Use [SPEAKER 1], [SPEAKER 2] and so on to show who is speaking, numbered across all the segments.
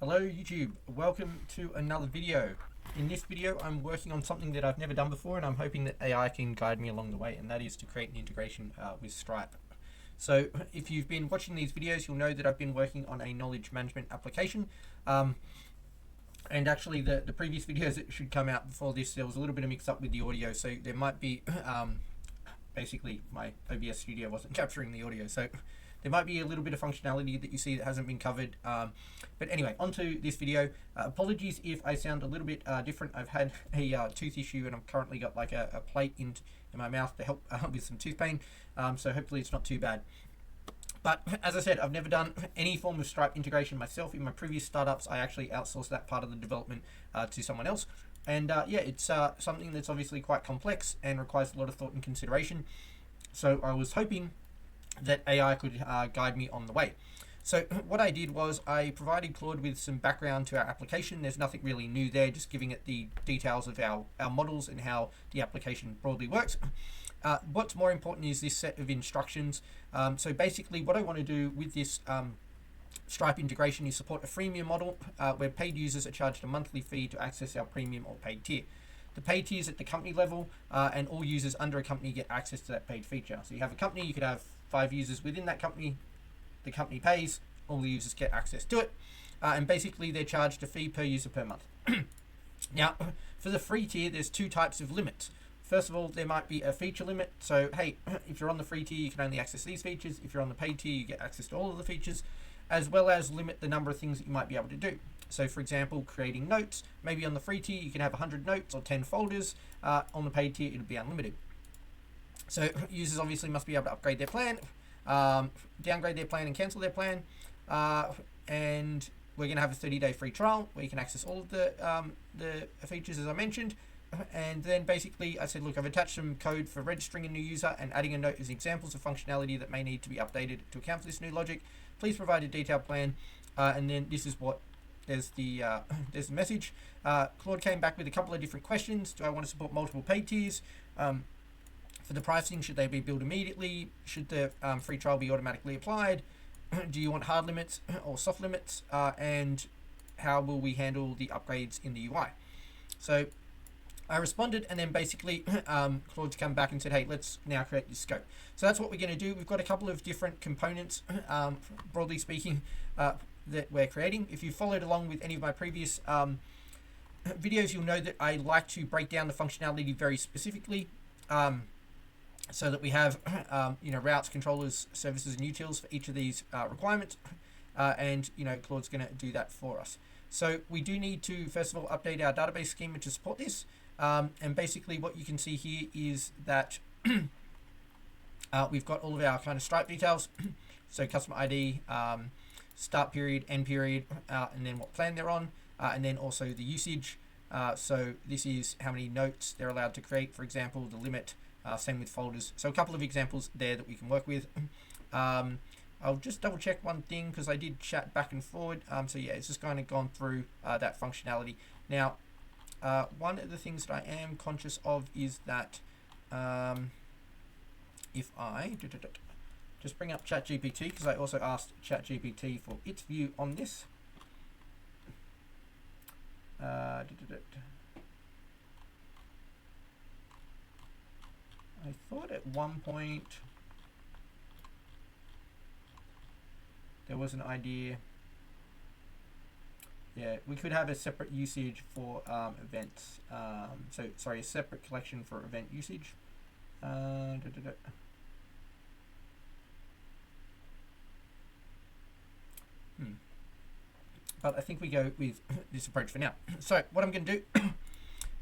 [SPEAKER 1] Hello YouTube, welcome to another video. In this video I'm working on something that I've never done before, and I'm hoping that AI can guide me along the way, and that is to create an integration with Stripe. So if you've been watching these videos, you'll know that I've been working on a knowledge management application. And actually the previous videos that should come out before this, there was a little bit of mix up with the audio, so there might be basically my OBS studio wasn't capturing the audio, so there might be a little bit of functionality that you see that hasn't been covered. But anyway, onto this video. Apologies if I sound a little bit different. I've had a tooth issue, and I've currently got like a plate in my mouth to help with some tooth pain. So hopefully it's not too bad. But as I said, I've never done any form of Stripe integration myself. In my previous startups, I actually outsourced that part of the development to someone else. And yeah, it's something that's obviously quite complex and requires a lot of thought and consideration. So I was hoping that AI could guide me on the way. So what I did was I provided Claude with some background to our application. There's nothing really new there, just giving it the details of our models and how the application broadly works. What's more important is this set of instructions. So basically what I want to do with this Stripe integration is support a freemium model where paid users are charged a monthly fee to access our premium or paid tier. The paid tier is at the company level, and all users under a company get access to that paid feature. So you have a company, you could have 5 users within that company, the company pays, all the users get access to it, and basically they're charged a fee per user per month. Now, for the free tier, there's 2 types of limits. First of all, there might be a feature limit. So, hey, if you're on the free tier, you can only access these features. If you're on the paid tier, you get access to all of the features, as well as limit the number of things that you might be able to do. So for example, creating notes, maybe on the free tier, you can have 100 notes or 10 folders. On the paid tier, it'll be unlimited. So users obviously must be able to upgrade their plan, downgrade their plan and cancel their plan. And we're going to have a 30-day free trial where you can access all of the features as I mentioned. And then basically I said, look, I've attached some code for registering a new user and adding a note as examples of functionality that may need to be updated to account for this new logic. Please provide a detailed plan. And then this is what there's the message. Claude came back with a couple of different questions. Do I want to support multiple paid tiers? For the pricing, should they be billed immediately? Should the free trial be automatically applied? Do you want hard limits or soft limits? And how will we handle the upgrades in the UI? So I responded, and then basically Claude's come back and said, hey, let's now create this scope. So that's what we're going to do. We've got a couple of different components, broadly speaking, that we're creating. If you followed along with any of my previous videos, you'll know that I like to break down the functionality very specifically, so that we have routes, controllers, services, and utils for each of these requirements, and Claude's going to do that for us. So we do need to first of all update our database schema to support this, and basically what you can see here is that we've got all of our kind of Stripe details, so customer ID, start period, end period, and then what plan they're on, and then also the usage. So this is how many notes they're allowed to create, for example, the limit, same with folders. So a couple of examples there that we can work with. I'll just double check one thing because I did chat back and forward. So yeah, it's just kind of gone through that functionality. Now, one of the things that I am conscious of is that if I just bring up ChatGPT, because I also asked ChatGPT for its view on this. I thought at one point there was an idea. Yeah, we could have a separate usage for events. So sorry, a separate collection for event usage. But I think we go with this approach for now. So what I'm going to do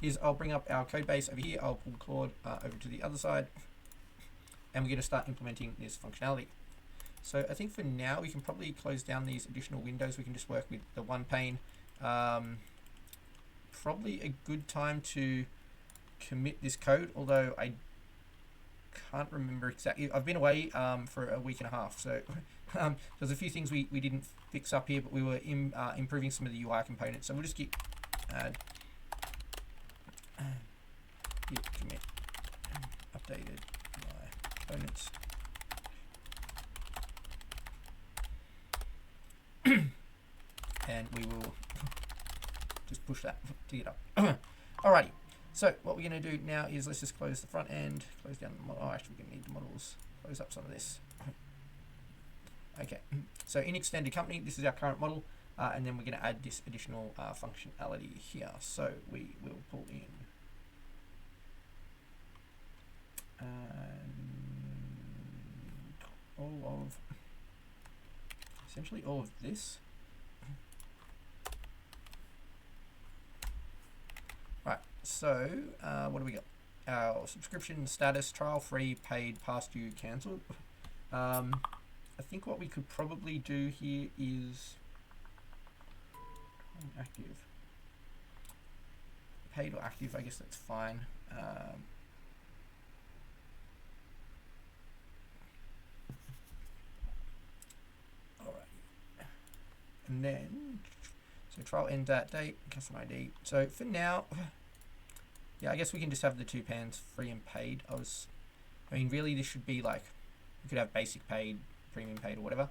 [SPEAKER 1] is I'll bring up our code base over here. I'll pull Claude over to the other side, and we're going to start implementing this functionality. So I think for now we can probably close down these additional windows. We can just work with the one pane. Probably a good time to commit this code, although I can't remember exactly. I've been away for a week and a half, so there's a few things we didn't fix up here, but we were improving some of the UI components. So we'll just keep add git commit updated UI components. and we will just push that to get up. Alrighty, so what we're going to do now is let's just close the front end, close down the model. Oh, actually we're going to need the models, close up some of this. Okay, so in extended company, this is our current model, and then we're going to add this additional functionality here. So we will pull in essentially all of this. Right, so what do we got? Our subscription status, trial free, paid, past due, cancelled. I think what we could probably do here is active. Paid or active, I guess that's fine. And then, so trial end that date, customer ID. So for now, yeah, I guess we can just have the two pans, free and paid. I mean, really this should be like, we could have basic paid, premium paid or whatever.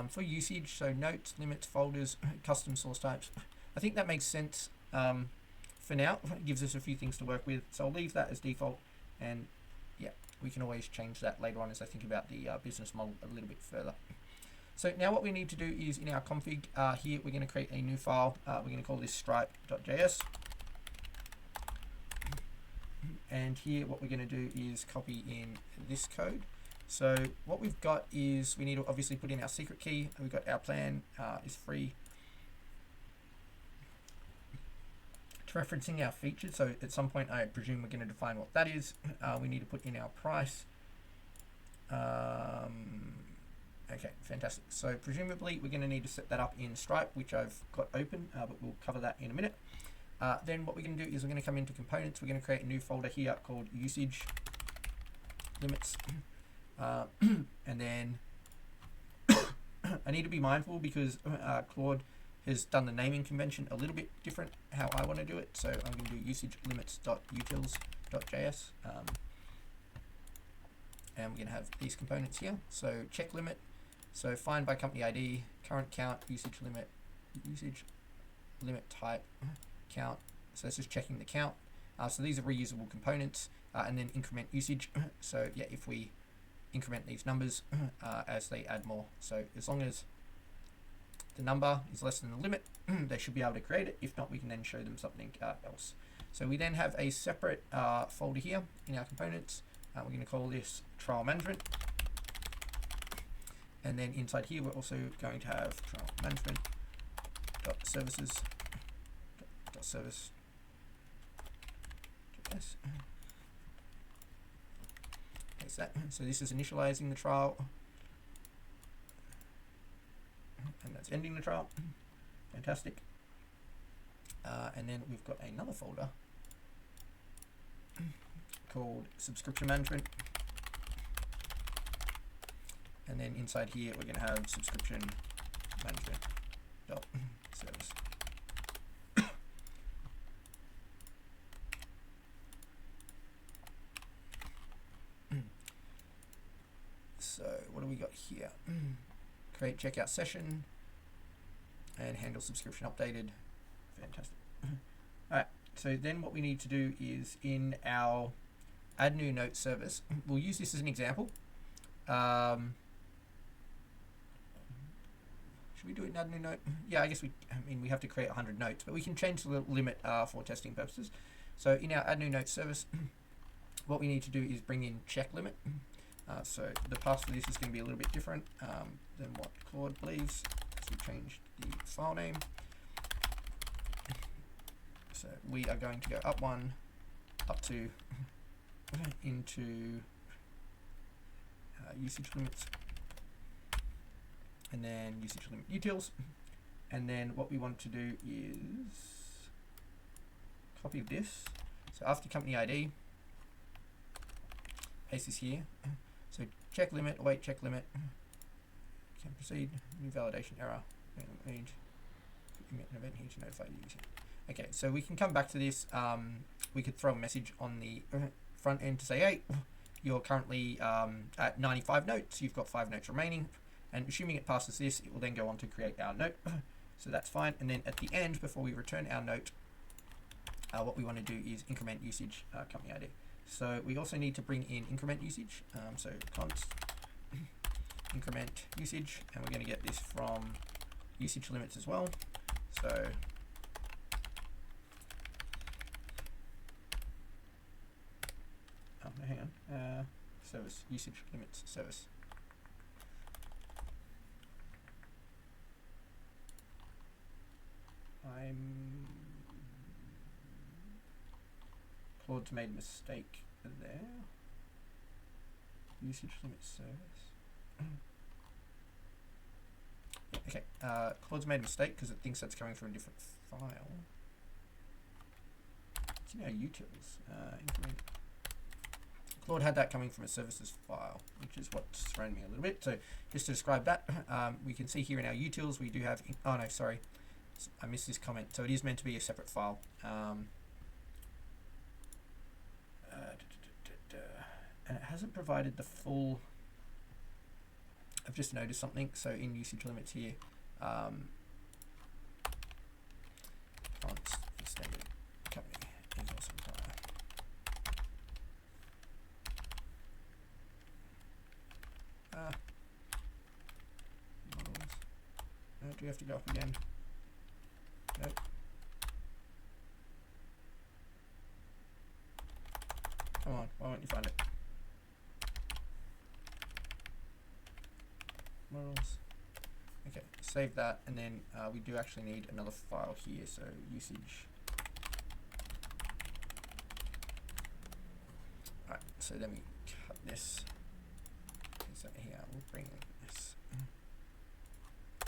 [SPEAKER 1] For usage, so notes, limits, folders, custom source types. I think that makes sense for now. It gives us a few things to work with. So I'll leave that as default, and yeah, we can always change that later on as I think about the business model a little bit further. So now what we need to do is in our config here, we're going to create a new file. We're going to call this stripe.js. And here what we're going to do is copy in this code. So what we've got is we need to obviously put in our secret key. We've got our plan is free. It's referencing our features. So at some point I presume we're going to define what that is. We need to put in our price. Okay, fantastic. So presumably we're going to need to set that up in Stripe, which I've got open, but we'll cover that in a minute. Then what we're going to do is we're going to come into components. We're going to create a new folder here called usage limits. And then I need to be mindful because Claude has done the naming convention a little bit different how I want to do it. So I'm going to do usage limits.utils.js. And we're going to have these components here. So check limit. So find by company ID, current count, usage limit type, count. So this is checking the count. So these are reusable components, and then increment usage. So yeah, if we increment these numbers as they add more. So as long as the number is less than the limit, they should be able to create it. If not, we can then show them something else. So we then have a separate folder here in our components. We're going to call this trial management. And then inside here, we're also going to have trial management services service. Yes. There's that. So this is initializing the trial, and that's ending the trial. Fantastic. And then we've got another folder called subscription management. And then inside here, we're going to have subscription management service. So what do we got here? Create checkout session and handle subscription updated. Fantastic. All right. So then what we need to do is in our add new note service, we'll use this as an example. Should we do it in add new note? Yeah, I mean, we have to create 100 notes, but we can change the limit for testing purposes. So in our add new note service, what we need to do is bring in check limit. So the path for this is going to be a little bit different than what Claude believes. So we changed the file name. So we are going to go up one, up two, into usage limits, and then usage limit utils. And then what we want to do is copy this. So after company ID, paste this here. So check limit, await check limit, can proceed, new validation error, need commit an event here to notify the user. Okay, so we can come back to this. We could throw a message on the front end to say, hey, you're currently at 95 notes, you've got 5 notes remaining, and assuming it passes this, it will then go on to create our note. So that's fine. And then at the end, before we return our note, what we want to do is increment usage company ID. So we also need to bring in increment usage. So const increment usage, and we're going to get this from usage limits as well. So no, hang on. Service usage limits service. Claude's made a mistake there. Usage limit service. Okay, Claude's made a mistake because it thinks that's coming from a different file. It's in our utils. Increment. Claude had that coming from a services file, which is what's thrown me a little bit. So just to describe that, we can see here in our utils we do have. Oh no, sorry, I missed this comment. So it is meant to be a separate file. And it hasn't provided the full. I've just noticed something. So in usage limits here, fonts extended company is also models. Do we have to go up again? Nope. Come on, why won't you find it? Models. Okay, save that, and then we do actually need another file here, so usage. Alright, so then we cut this. So here, we'll bring in this.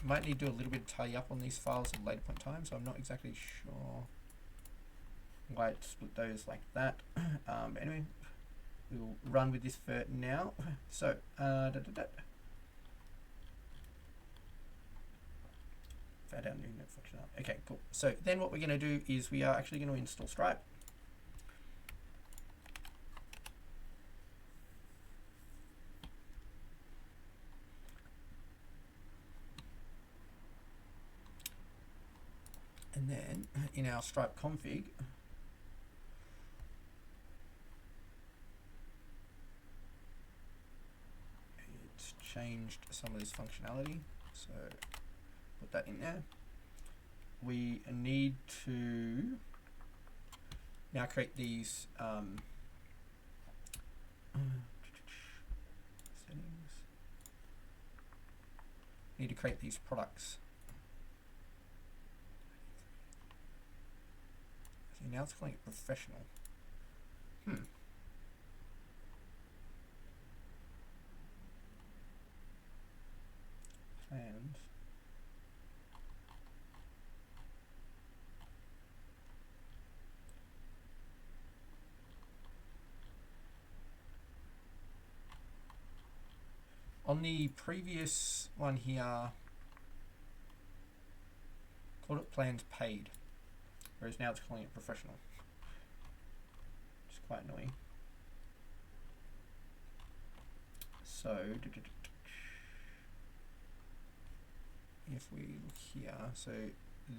[SPEAKER 1] Might need to do a little bit of tidy up on these files at a later point in time, so I'm not exactly sure why it split those like that. But anyway, we will run with this for now. So, add our new note functionality. Okay, cool. So then what we're going to do is we are actually going to install Stripe. And then in our Stripe config, it's changed some of this functionality. So put that in there. We need to now create these settings. We need to create these products. See, now it's calling it professional. Plans. On the previous one here, called it plans paid, whereas now it's calling it professional. It's quite annoying. So if we look here, so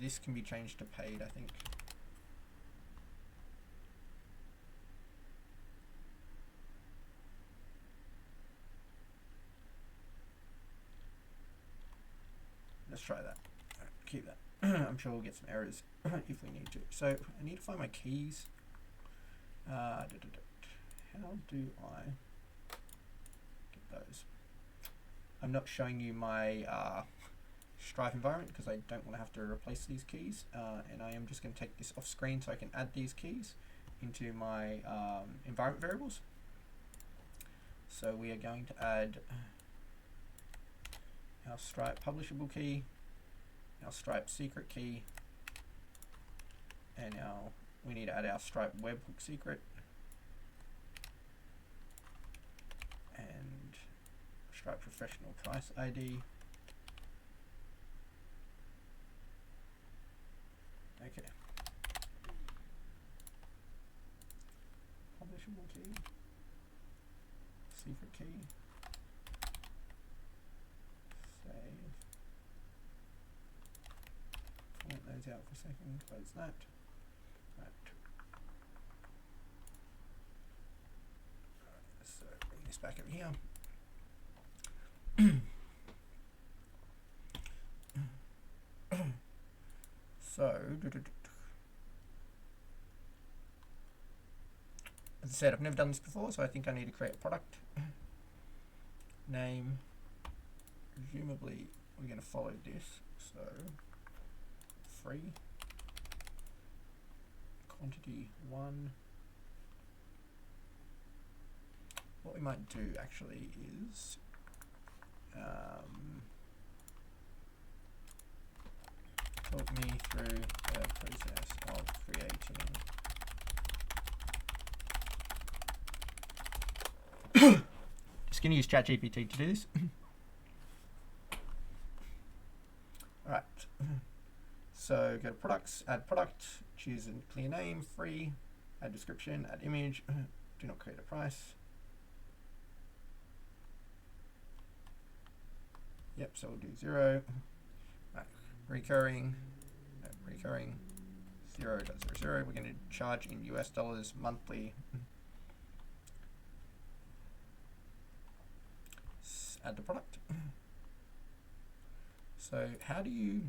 [SPEAKER 1] this can be changed to paid, I think. Let's try that. Right, keep that. I'm sure we'll get some errors if we need to. So I need to find my keys. How do I get those? I'm not showing you my Stripe environment because I don't want to have to replace these keys. And I am just going to take this off screen so I can add these keys into my environment variables. So we are going to add our Stripe publishable key, our Stripe secret key, and we need to add our Stripe webhook secret, and Stripe professional price ID. Okay. Publishable key, secret key. Save. Let those out for a second. Close that. Right. So bring this back over here. So, as I said, I've never done this before, so I think I need to create a product name. Presumably, we're going to follow this. So, free, quantity 1. What we might do actually is talk me through the process of creating just going to use ChatGPT to do this. Alright, so go to products, add product, choose a clear name, free, add description, add image, do not create a price. Yep, so we'll do 0. Right, recurring 0.00. We're going to charge in US dollars monthly. Add the product. So how do you...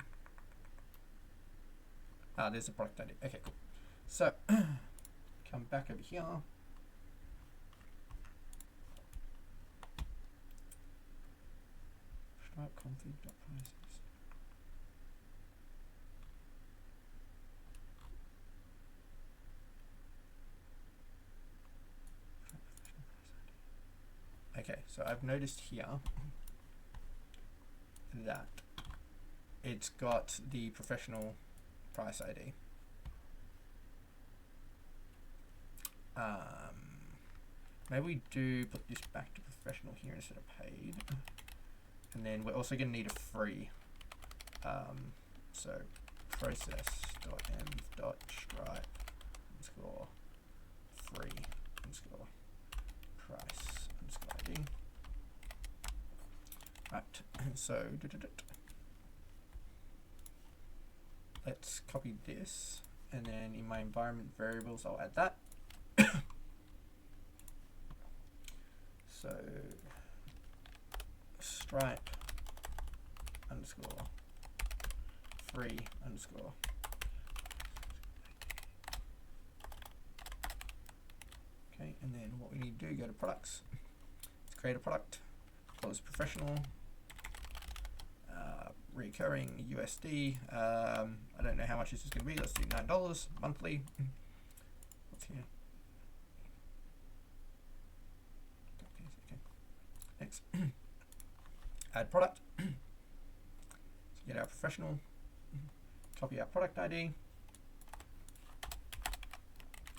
[SPEAKER 1] there's a product ID. Okay, cool. So come back over here. Stripe config.prices. Okay, so I've noticed here that it's got the professional price ID. Maybe we do put this back to professional here instead of paid. And then we're also going to need a free. So process.env.stripe underscore free underscore price underscore ID. Right, so let's copy this, and then in my environment variables I'll add that. So Stripe underscore free underscore. Okay, and then what we need to do, go to products, let's create a product, call this professional, recurring USD. I don't know how much this is going to be. Let's do $9 monthly. What's here? Okay. Next, add product. So get our professional, copy our product ID,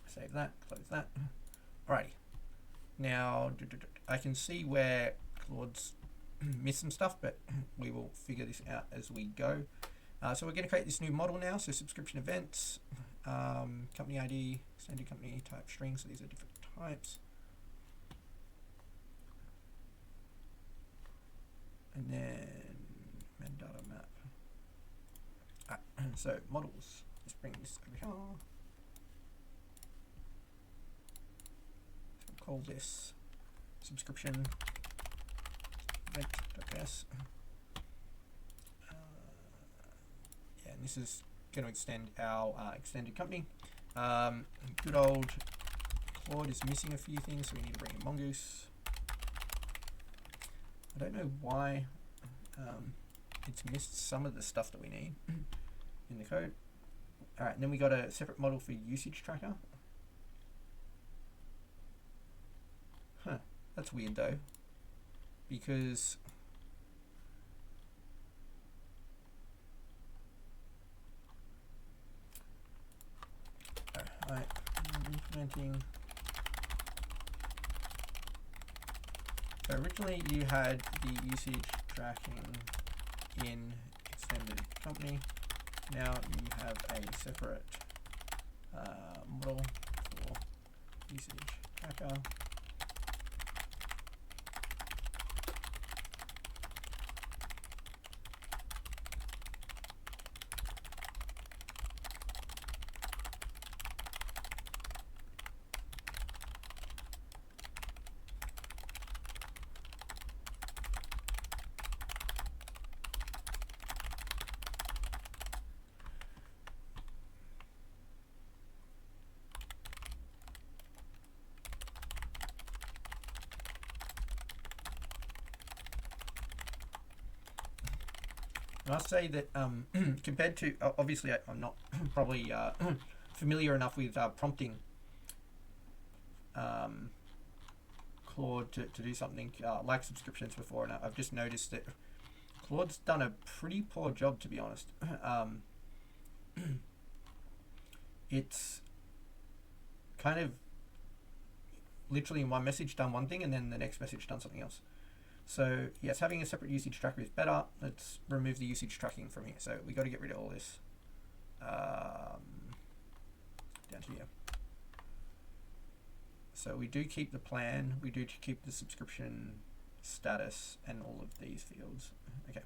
[SPEAKER 1] save that, close that. Alrighty. Now I can see where Claude's missed some stuff, but we will figure this out as we go. So we're going to create this new model now. So subscription events, company ID, extended company type string. So these are different types. And then metadata map. So models. Let's bring this over here. So we'll call this subscription event.js. Yeah, and this is going to extend our extended company. Good old Claude is missing a few things, so we need to bring in Mongoose. I don't know why it's missed some of the stuff that we need in the code. All right, and then we got a separate model for usage tracker. Huh, that's weird though, because I'm implementing. So originally you had the usage tracking in extended company. Now you have a separate model for usage tracker. must say that compared to, obviously I'm not probably familiar enough with prompting Claude to do something like subscriptions before, and I've just noticed that Claude's done a pretty poor job, to be honest. It's kind of literally in one message done one thing and then the next message done something else. So yes, having a separate usage tracker is better. Let's remove the usage tracking from here. So we got to get rid of all this down to here. So we do keep the plan, we do keep the subscription status and all of these fields. Okay.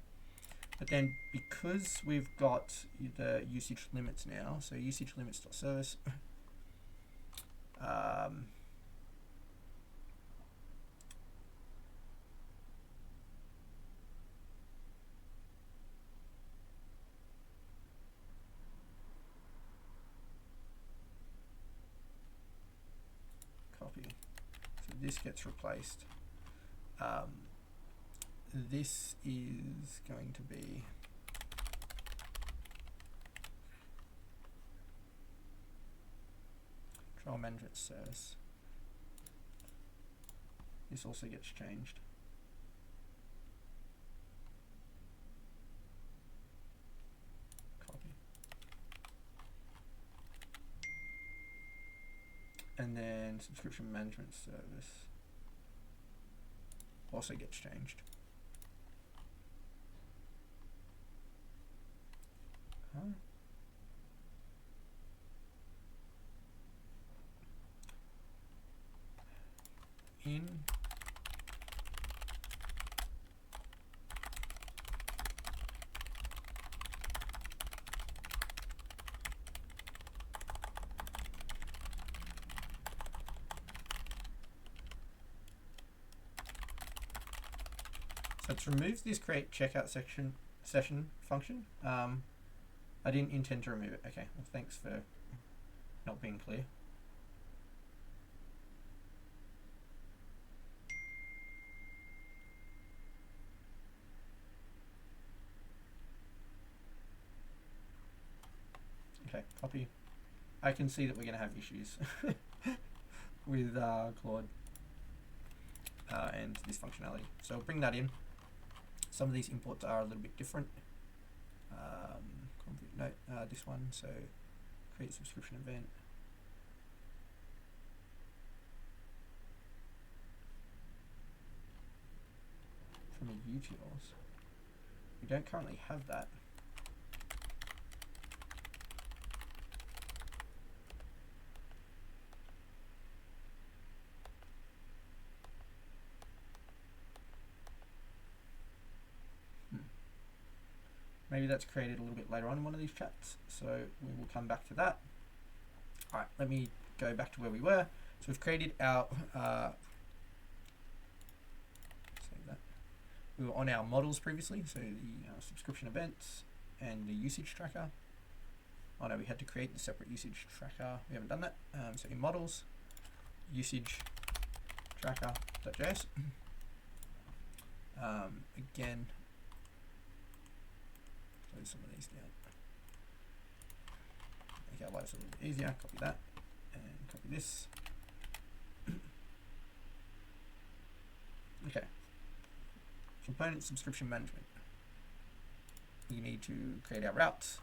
[SPEAKER 1] But then because we've got the usage limits now, so usage limits.service, copy. So this gets replaced. This is going to be trial management service. This also gets changed. Copy. And then subscription management service also gets changed. In so to remove this create checkout session function, I didn't intend to remove it. Okay, well thanks for not being clear. Okay, copy. I can see that we're going to have issues with Claude and this functionality. So I'll bring that in. Some of these imports are a little bit different. This one, so create subscription event. From a utils. We don't currently have that. Maybe that's created a little bit later on in one of these chats, so we will come back to that. All right, let me go back to where we were. So we've created our, save that. We were on our models previously, so the subscription events and the usage tracker. Oh no, we had to create the separate usage tracker. We haven't done that. So in models, usage tracker.js. Again, close some of these down. Make our lives a little bit easier. Copy that and copy this. Okay. Component subscription management. We need to create our routes.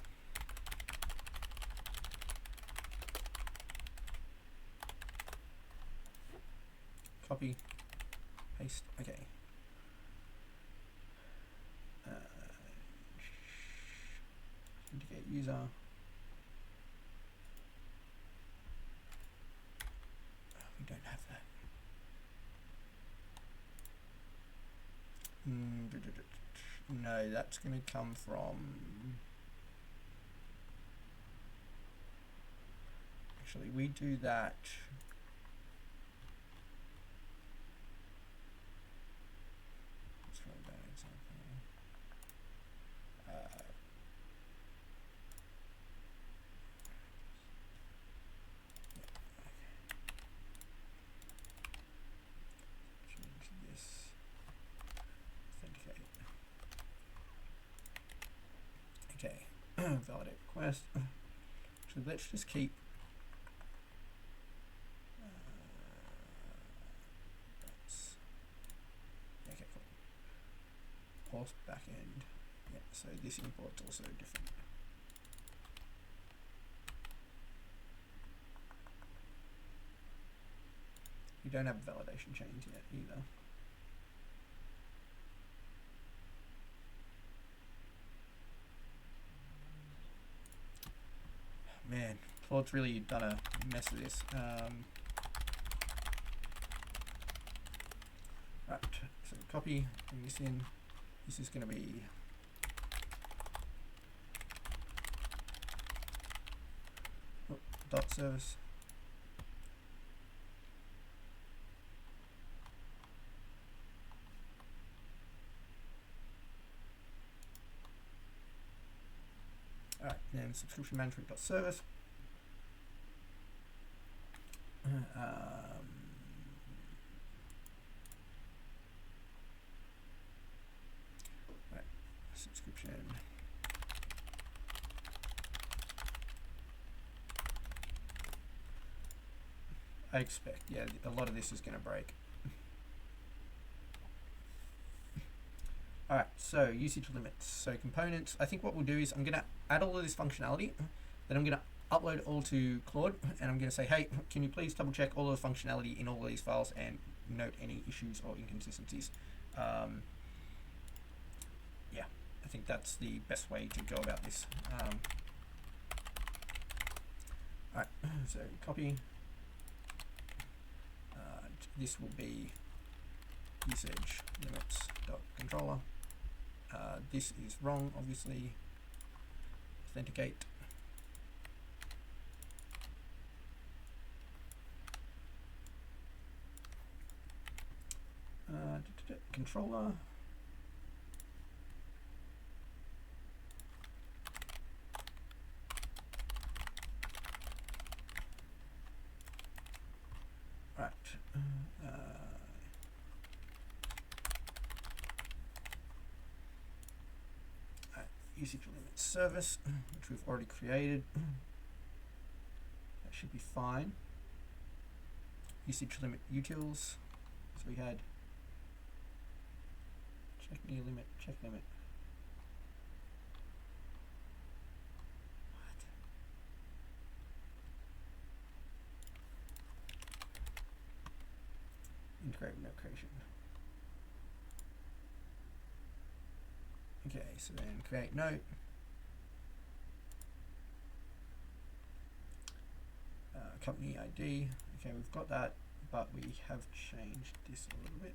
[SPEAKER 1] Copy, paste. Okay. Indicate user. We don't have that. No, that's going to come from. Actually, we do that. Let's try that example. Change this. Authenticate. first. So let's just keep okay, cool. Auth backend. Yeah, so this import's also different. We don't have validation chains yet either. Man, Claude's really done a mess of this. Right, so copy, bring this in. This is going to be dot service. Alright, then subscription management dot service. Right, subscription. I expect, yeah, a lot of this is going to break. Alright, so usage limits. So components, I think what we'll do is I'm going to add all of this functionality, then I'm going to upload it all to Claude, and I'm going to say, hey, can you please double check all of the functionality in all of these files and note any issues or inconsistencies. Yeah, I think that's the best way to go about this. Alright, so copy. This will be usage limits dot controller. This is wrong, obviously. Authenticate. Controller. Right. Usage limit service, which we've already created. That should be fine. Usage limit utils. So we had check new limit, check limit. What? Integrate with note creation. Okay, so then create note. Company ID. Okay, we've got that, but we have changed this a little bit.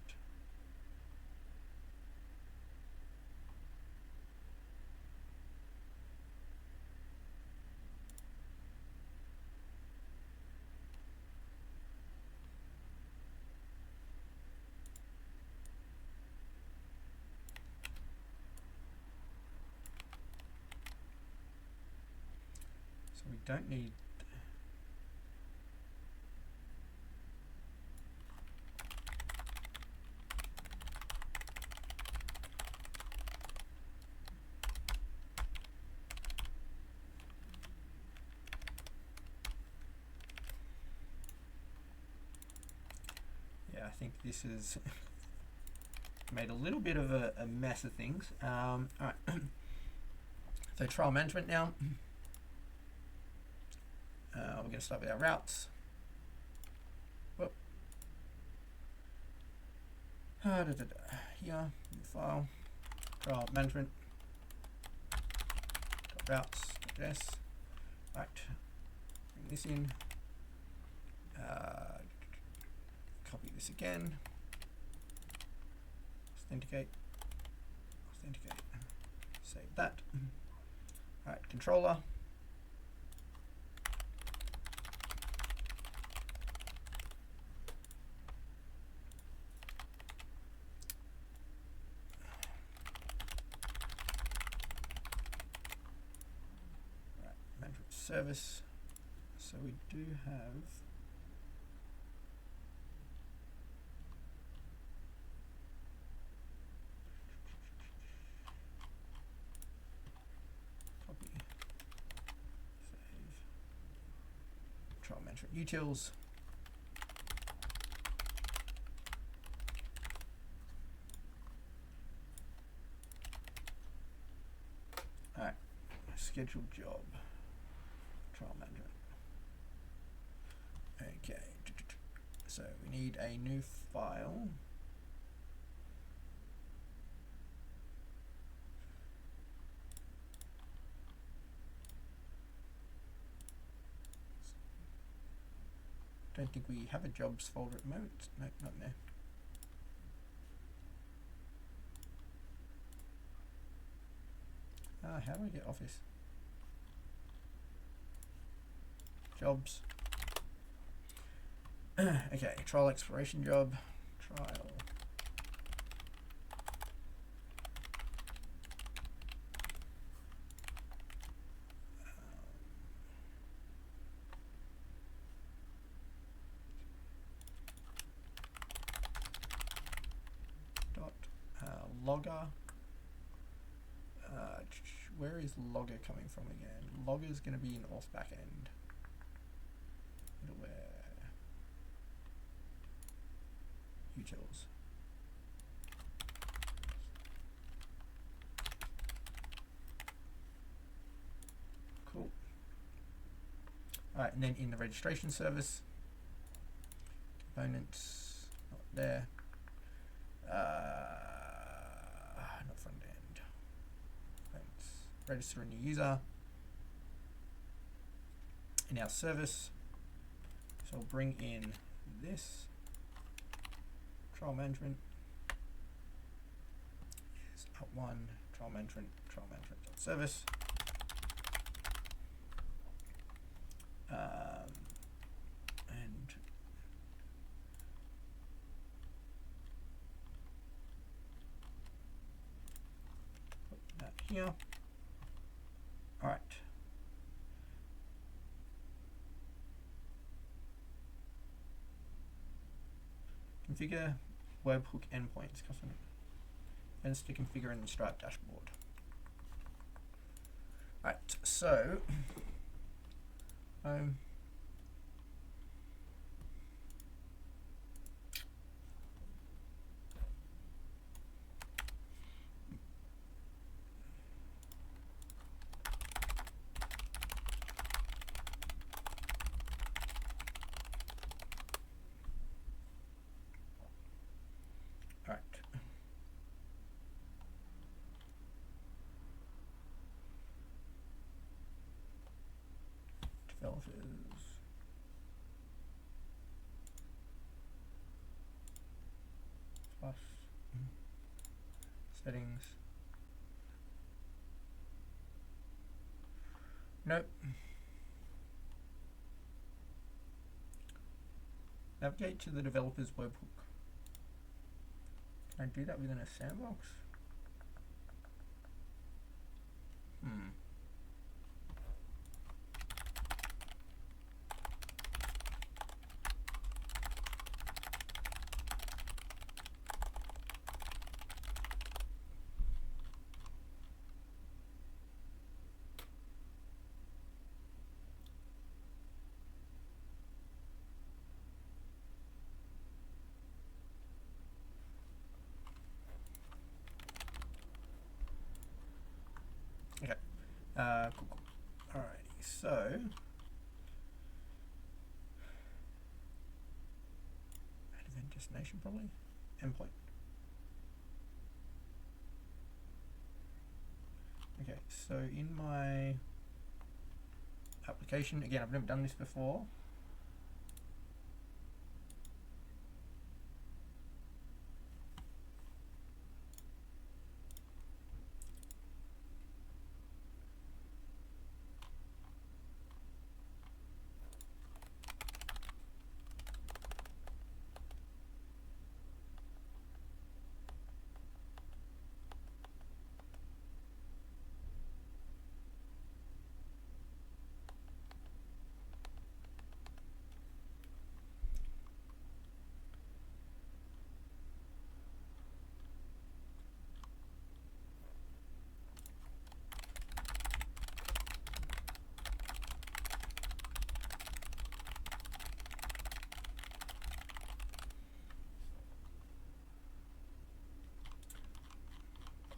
[SPEAKER 1] So we don't need I think this has made a little bit of a mess of things. All right, so trial management now. We're going to start with our routes. Whoop. Here, new file, trial management, routes.js. Right, bring this in. Copy this again. Authenticate. Save that. All right, controller. Right, management service. So we do have management utils. Alright, scheduled job, trial management. Okay, so we need a new file. Don't think we have a jobs folder at the moment. No, not there. How do I get Office? Jobs. Okay, trial exploration job. Trial. Logger. Where is logger coming from again? Logger is going to be in auth backend. Middleware. Utils. Cool. Alright, and then in the registration service, components, not there. Not front end. Let's register a new user in our service. So I'll bring in this trial management. Is up one trial management service. And put that here. All right. Configure webhook endpoints. Custom events to configure in the Stripe dashboard. All right. So. Developers. Plus settings. Nope. Navigate to the developer's webhook. Can I do that within a sandbox? Okay. Cool. Alrighty. So add event destination probably. Endpoint. Okay. So in my application, again, I've never done this before.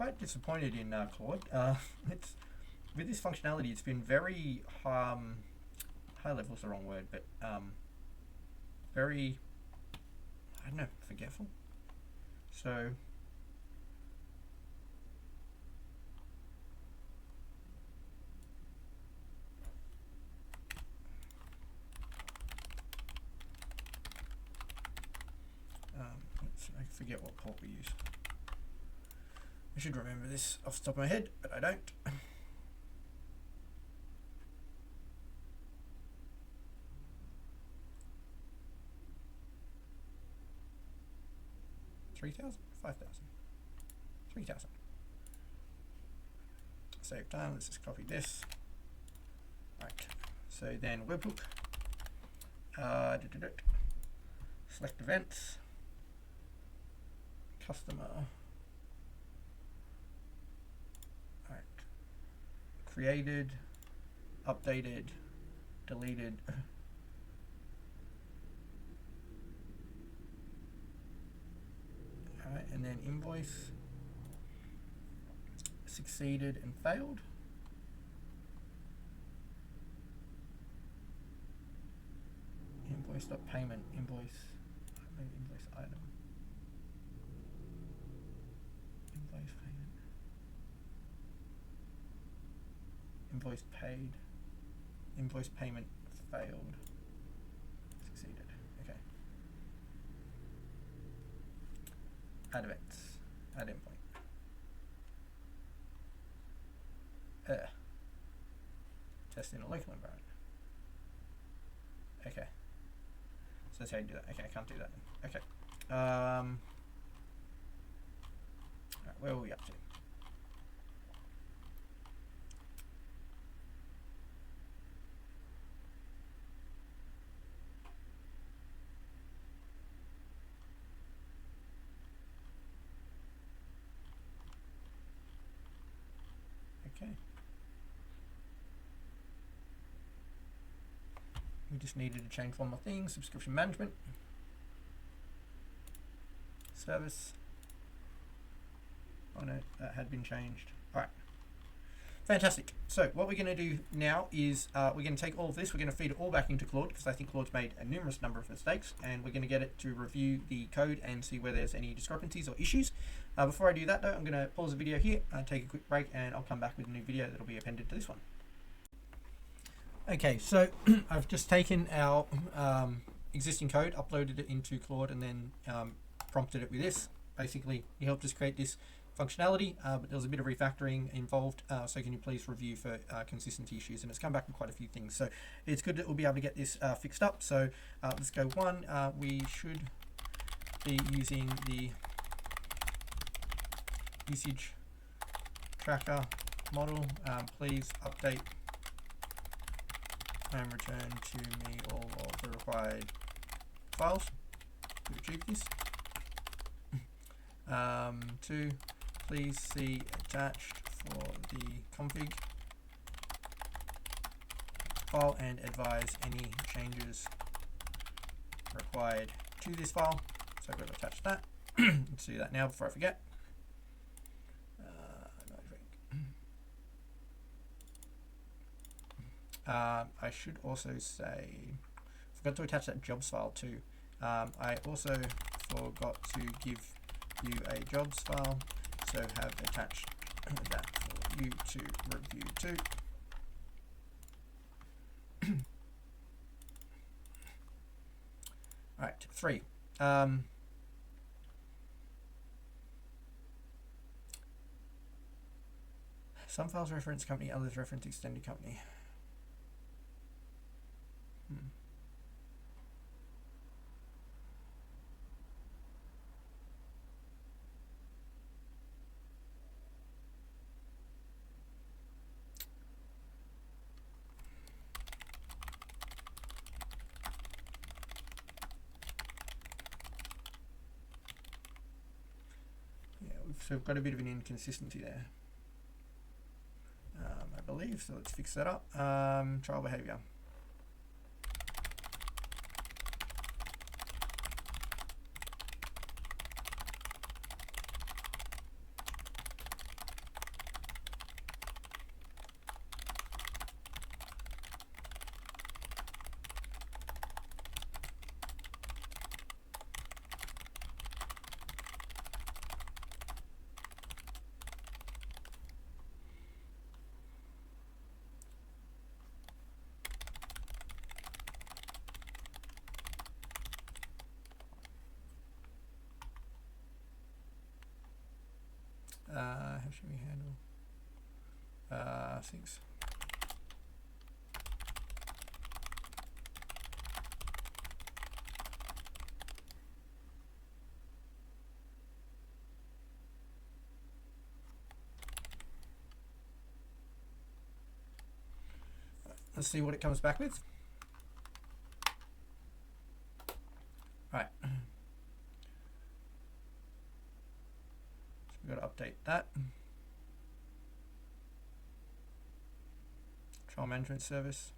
[SPEAKER 1] quite disappointed in Claude. It's with this functionality, it's been very high level is the wrong word, but very, I don't know, forgetful. So I forget what port we use. I should remember this off the top of my head, but I don't. 3,000? 5,000? 3,000. Save time, let's just copy this. Right, so then webhook. Select events. Customer. Right. Created, updated, deleted. Alright, and then invoice. Succeeded and failed. Invoice.payment, invoice item. Invoice payment. Invoice paid. Invoice payment failed. Succeeded. Okay. Add events. Add endpoint. Test in a local environment. Okay. So that's how you do that. Okay, I can't do that then. Okay. Right, where were we up to? Okay. We just needed to change one more thing, subscription management. Service. Oh no, that had been changed. All right. Fantastic. So what we're going to do now is we're going to take all of this, we're going to feed it all back into Claude because I think Claude's made a numerous number of mistakes, and we're going to get it to review the code and see where there's any discrepancies or issues. Before I do that though, I'm going to pause the video here, take a quick break, and I'll come back with a new video that'll be appended to this one. Okay, so I've just taken our existing code, uploaded it into Claude, and then prompted it with this. Basically, he helped us create this functionality, but there was a bit of refactoring involved, so can you please review for consistency issues, and it's come back with quite a few things. So it's good that we'll be able to get this fixed up. So let's go one. We should be using the usage tracker model. Please update and return to me all of the required files to achieve this. 2, please see attached for the config file and advise any changes required to this file. So I've got to attach that. Let's do that now before I forget. I should also say, forgot to attach that jobs file too. I also forgot to give you a jobs file, so have attached that for you to review too. Alright, 3. Some files reference company, others reference extended company. So we've got a bit of an inconsistency there, I believe. So let's fix that up. Trial behavior. How should we handle things? Let's see what it comes back with. Right. So we've got to update that. Trial management service.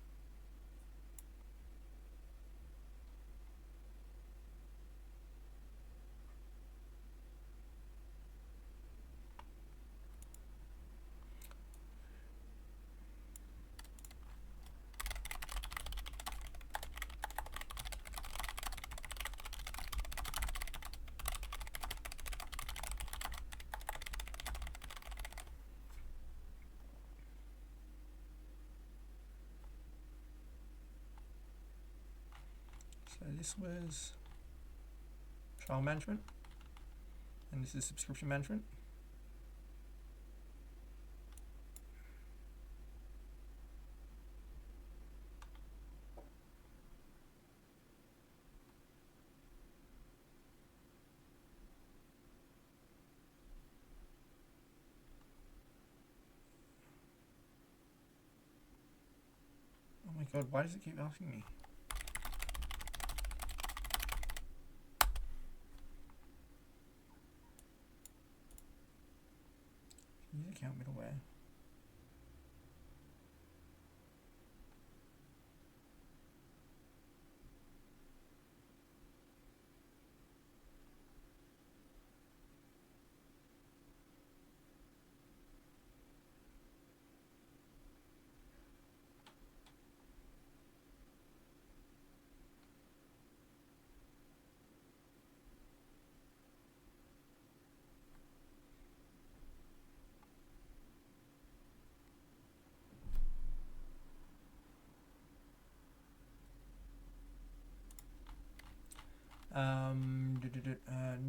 [SPEAKER 1] So this was trial management, and this is subscription management. Oh my god, why does it keep asking me? User account middleware.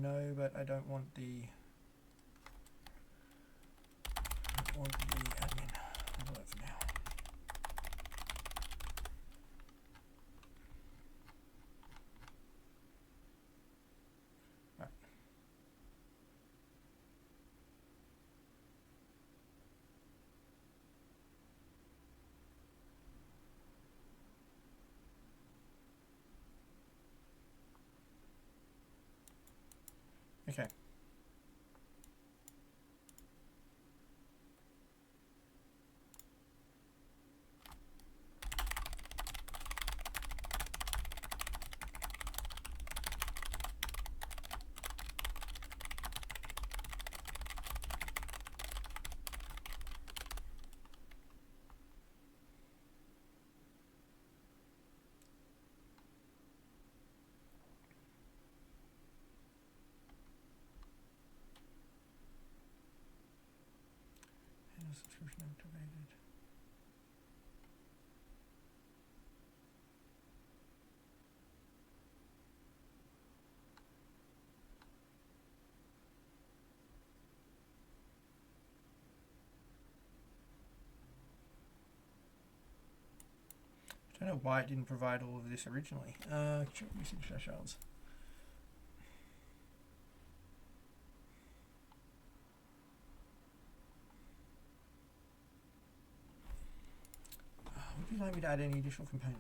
[SPEAKER 1] No, but I don't want the admin. I'll do it for now. Right. Okay. Subscription activated. I don't know why it didn't provide all of this originally. Usage thresholds. Would you like me to add any additional component?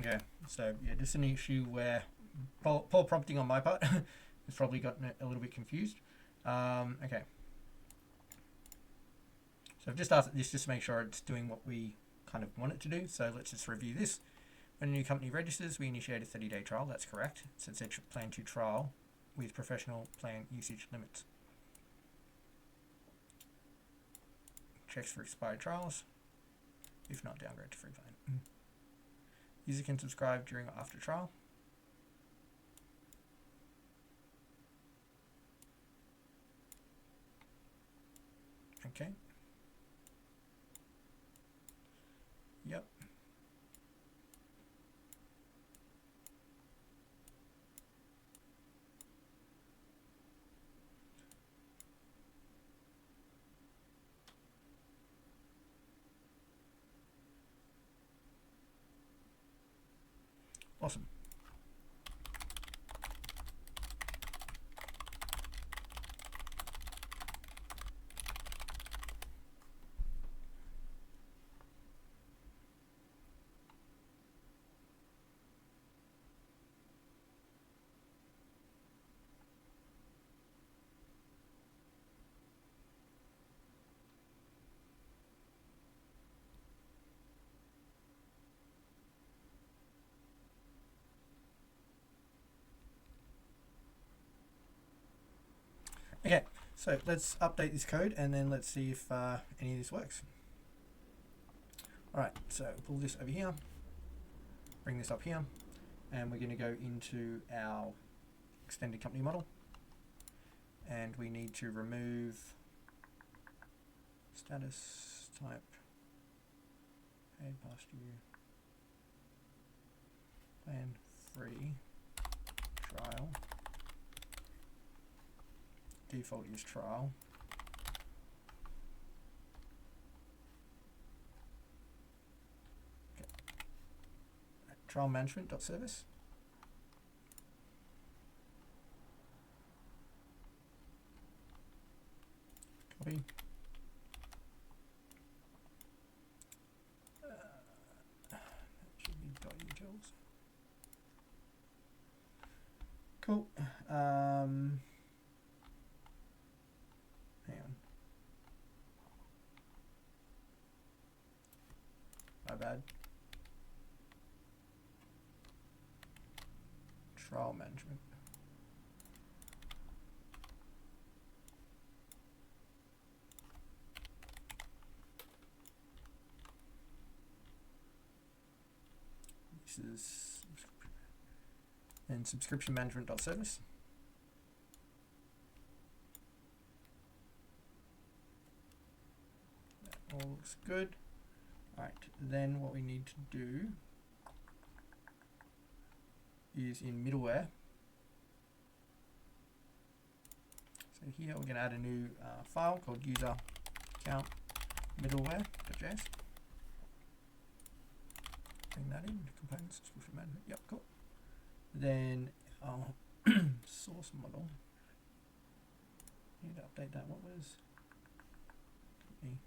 [SPEAKER 1] Okay, so yeah, just an issue where poor prompting on my part has probably gotten a little bit confused. Okay. So I've just asked this just to make sure it's doing what we kind of want it to do. So let's just review this. When a new company registers, we initiate a 30-day trial. That's correct. So it's a plan to trial with professional plan usage limits. Checks for expired trials. If not, downgrade to free plan. User can subscribe during or after trial. Okay. Yep. Awesome. Okay, so let's update this code and then let's see if any of this works. All right, so pull this over here, bring this up here, and we're going to go into our extended company model, and we need to remove status type paid past due plan free trial. Default is trial. Okay. Trial management.service. Copy. That should be .utils. Cool. Hang on. My bad. Trial management. This is and subscription management.service. That all looks good. All right, then what we need to do is in middleware. So here we're going to add a new file called user account middleware.js. Bring that in, components, subscription management. Yep, cool. Then our source model. Need to update that. What was company?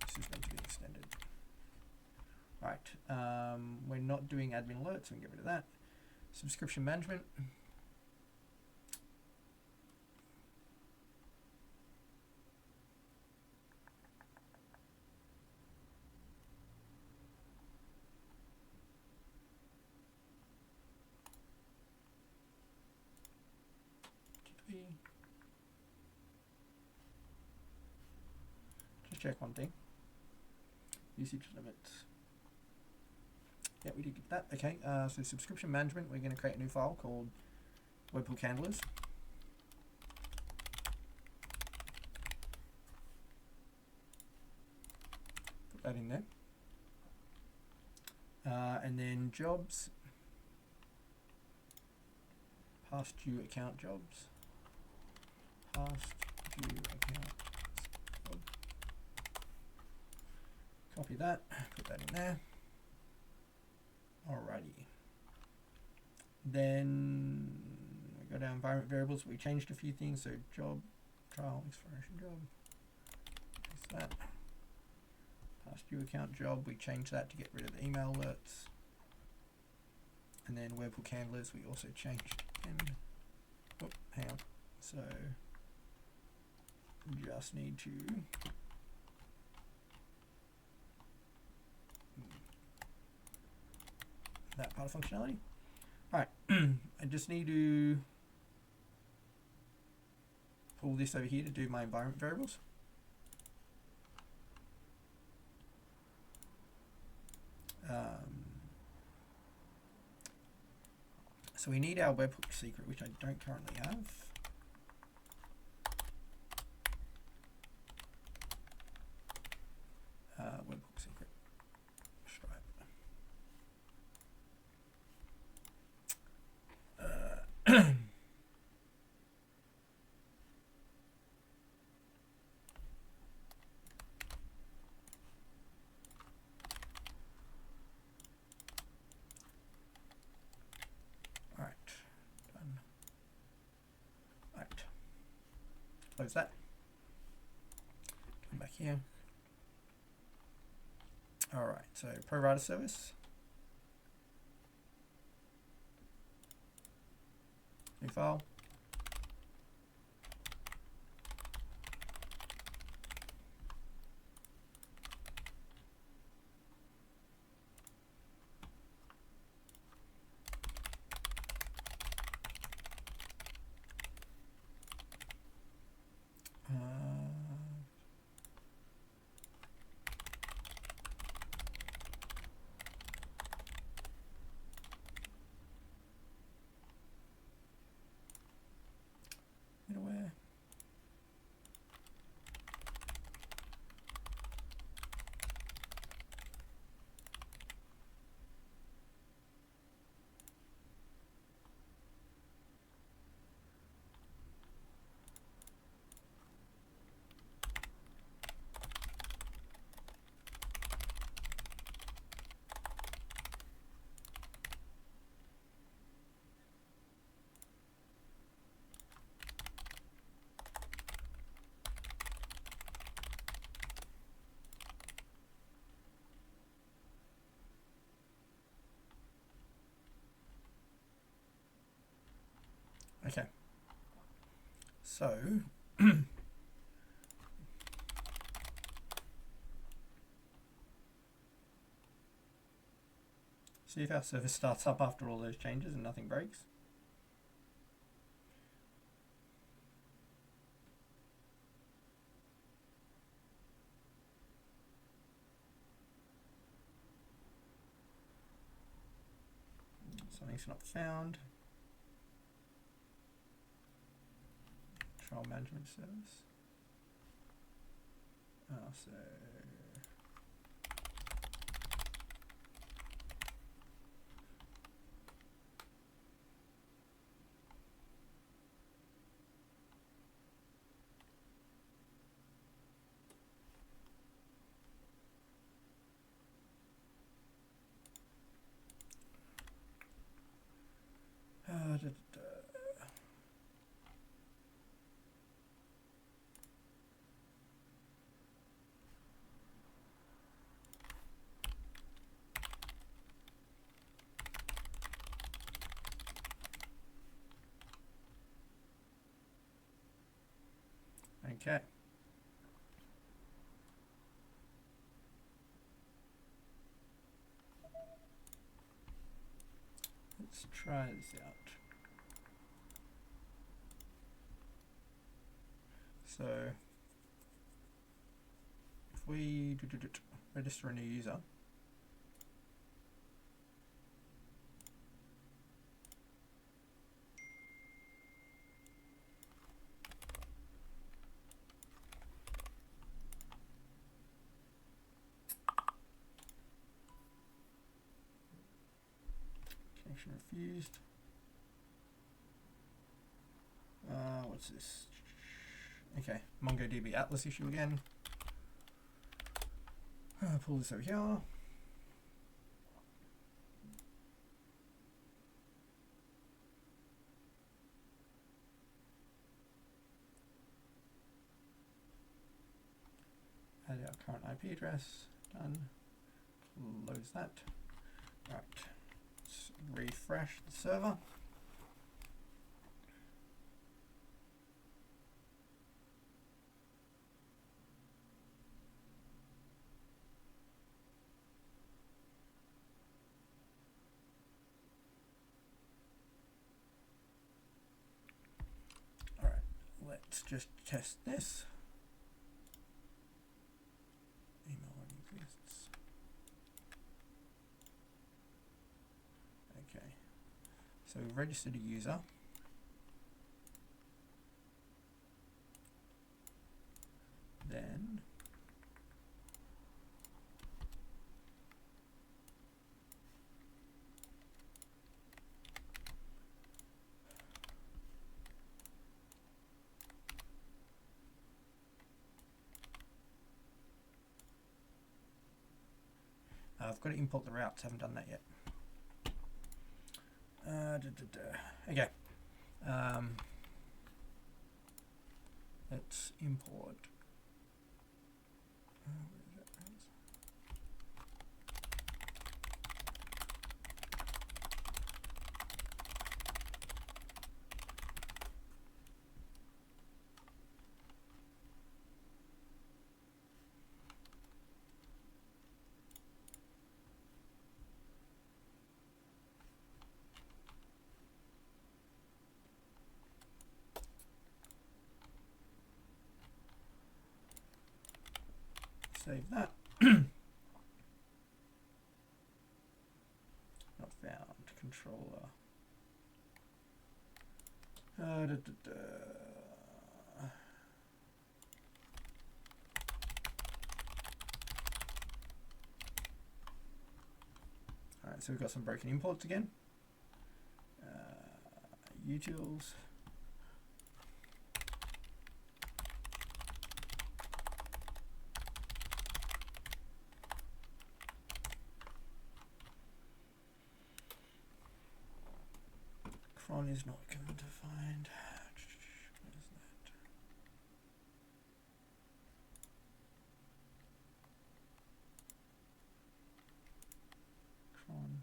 [SPEAKER 1] This is meant to be extended. Right, we're not doing admin alerts, so we can get rid of that. Subscription management. Just check one thing. Usage limits. Yeah, we did get that. Okay, so subscription management, we're going to create a new file called webhook handlers. Put that in there. And then jobs. Past due account jobs. Past due account. Copy that, put that in there. Alrighty. Then we go down environment variables. We changed a few things. So job, trial, expiration job. Paste that. Spew account job, we change that to get rid of the email alerts. And then webhook handlers, we also changed. And oh, hang on. So just need to that part of functionality. All right, I just need to pull this over here to do my environment variables. So we need our webhook secret, which I don't currently have. Webhook secret. Stripe. Close that. Come back here. All right, so provider service. New file. Middleware. Okay, so see if our service starts up after all those changes and nothing breaks. Something's not found. Control management service. Oh, so okay. Let's try this out. So if we register a new user, connection refused. What's this? Okay, MongoDB Atlas issue again. Pull this over here. Add our current IP address. Done. Close that. Right. Let's refresh the server. All right. Let's just test this. Email already exists. Okay. So we've registered a user. Then I've got to import the routes, haven't done that yet. Okay. Let's import. Where is that? Save that. Not found. Controller. Alright, so we've got some broken imports again. Utils. Cron is not going to find. What is that? Cron.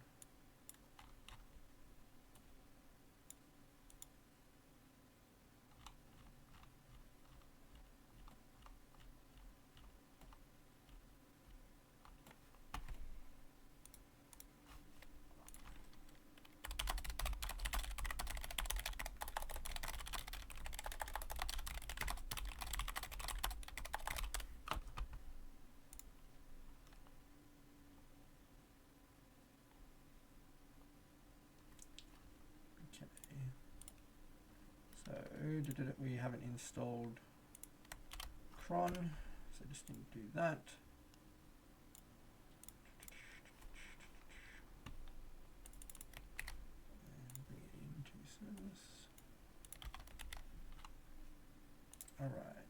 [SPEAKER 1] So we haven't installed cron, so just need to do that. And bring it into service. All right.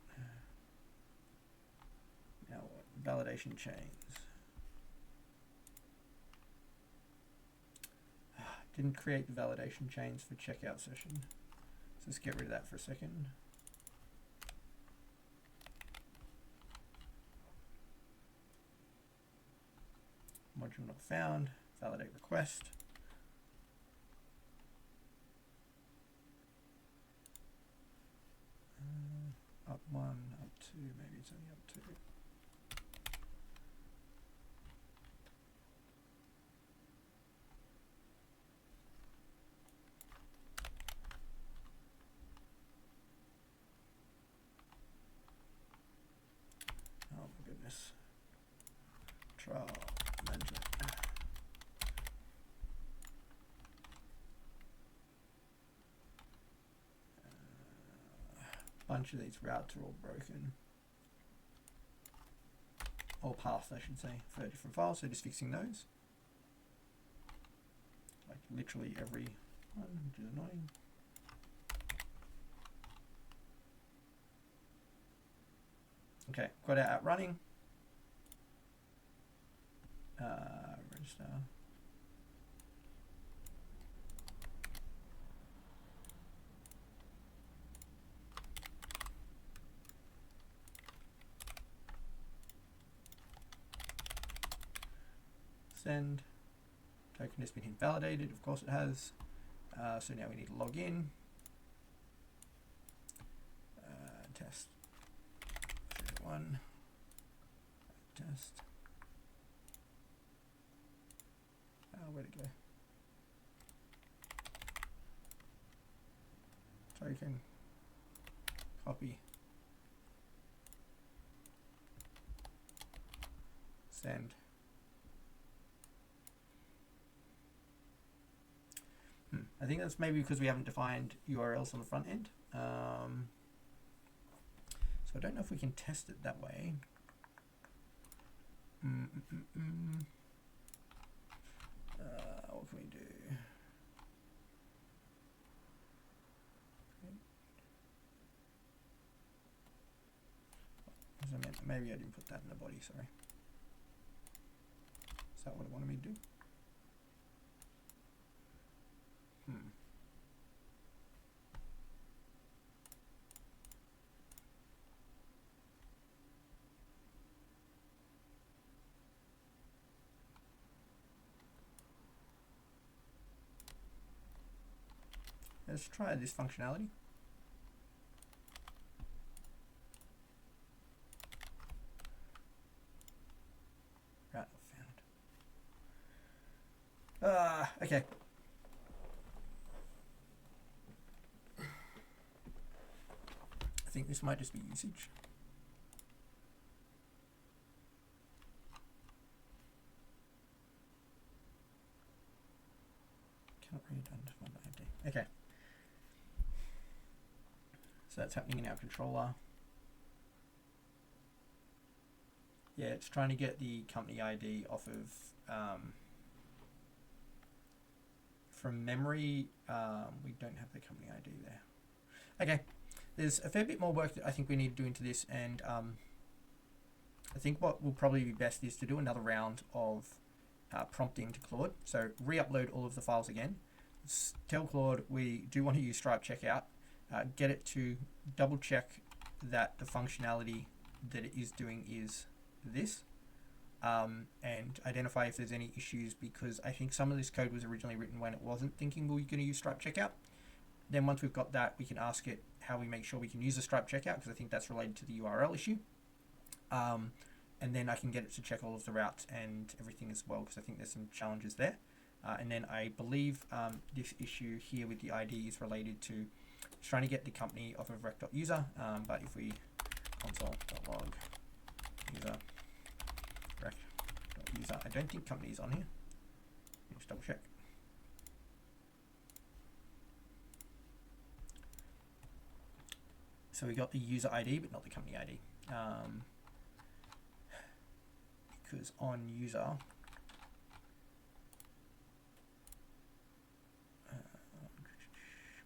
[SPEAKER 1] Now what? Validation chains. Didn't create the validation chains for checkout session. So let's get rid of that for a second. Module not found. Validate request. Up 1, up 2, maybe it's only up 2. Oh my goodness. Trial management. Bunch of these routes are all broken. Or paths, I should say, for different files, so just fixing those. Like literally every one, which is annoying. Okay, got our app running. Register. send. Token has been invalidated. Of course it has. So now we need to log in. Test. 1. Test. Where'd it go? Token. Copy. Send. I think that's maybe because we haven't defined URLs on the front end. So I don't know if we can test it that way. What can we do? Maybe I didn't put that in the body, sorry. Is that what it wanted me to do? Let's try this functionality. Right, found. Okay. I think this might just be usage. Cannot read undefined ID. Okay. So that's happening in our controller. Yeah, it's trying to get the company ID off of, from memory, we don't have the company ID there. Okay, there's a fair bit more work that I think we need to do into this, and I think what will probably be best is to do another round of prompting to Claude. So re-upload all of the files again. Tell Claude we do want to use Stripe checkout. Get it to double check that the functionality that it is doing is this, and identify if there's any issues, because I think some of this code was originally written when it wasn't thinking we were going to use Stripe checkout. Then once we've got that, we can ask it how we make sure we can use the Stripe checkout, because I think that's related to the URL issue. And then I can get it to check all of the routes and everything as well, because I think there's some challenges there. And then I believe this issue here with the ID is related to trying to get the company off of rec.user, but if we console.log user rec.user, I don't think company is on here. Let's double check. So we got the user ID, but not the company ID. Because on user,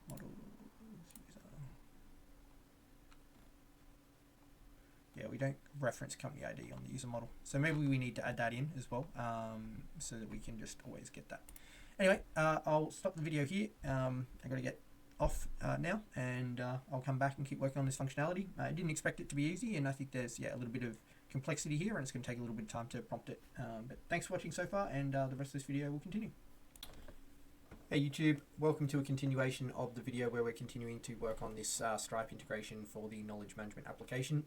[SPEAKER 1] model user. Yeah, we don't reference company ID on the user model. So maybe we need to add that in as well, so that we can just always get that. Anyway, I'll stop the video here. I've got to get off now, and I'll come back and keep working on this functionality. I didn't expect it to be easy, and I think there's a little bit of complexity here, and it's going to take a little bit of time to prompt it. But thanks for watching so far, and the rest of this video will continue. Hey YouTube, welcome to a continuation of the video where we're continuing to work on this Stripe integration for the knowledge management application.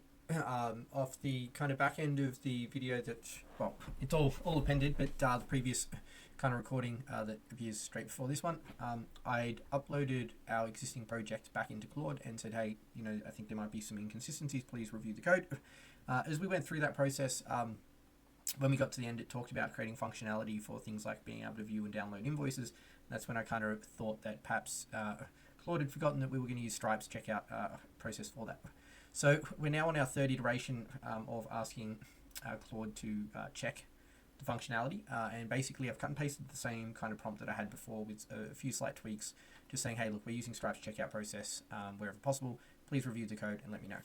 [SPEAKER 1] Off the kind of back end of the video that, well, it's all appended, but the previous kind of recording that appears straight before this one, I'd uploaded our existing project back into Claude and said, hey, I think there might be some inconsistencies, please review the code. As we went through that process, when we got to the end, it talked about creating functionality for things like being able to view and download invoices. That's when I kind of thought that perhaps Claude had forgotten that we were going to use Stripe's checkout process for that. So we're now on our third iteration of asking Claude to check the functionality, and basically I've cut and pasted the same kind of prompt that I had before with a few slight tweaks, just saying, hey, look, we're using Stripe's checkout process wherever possible. Please review the code and let me know.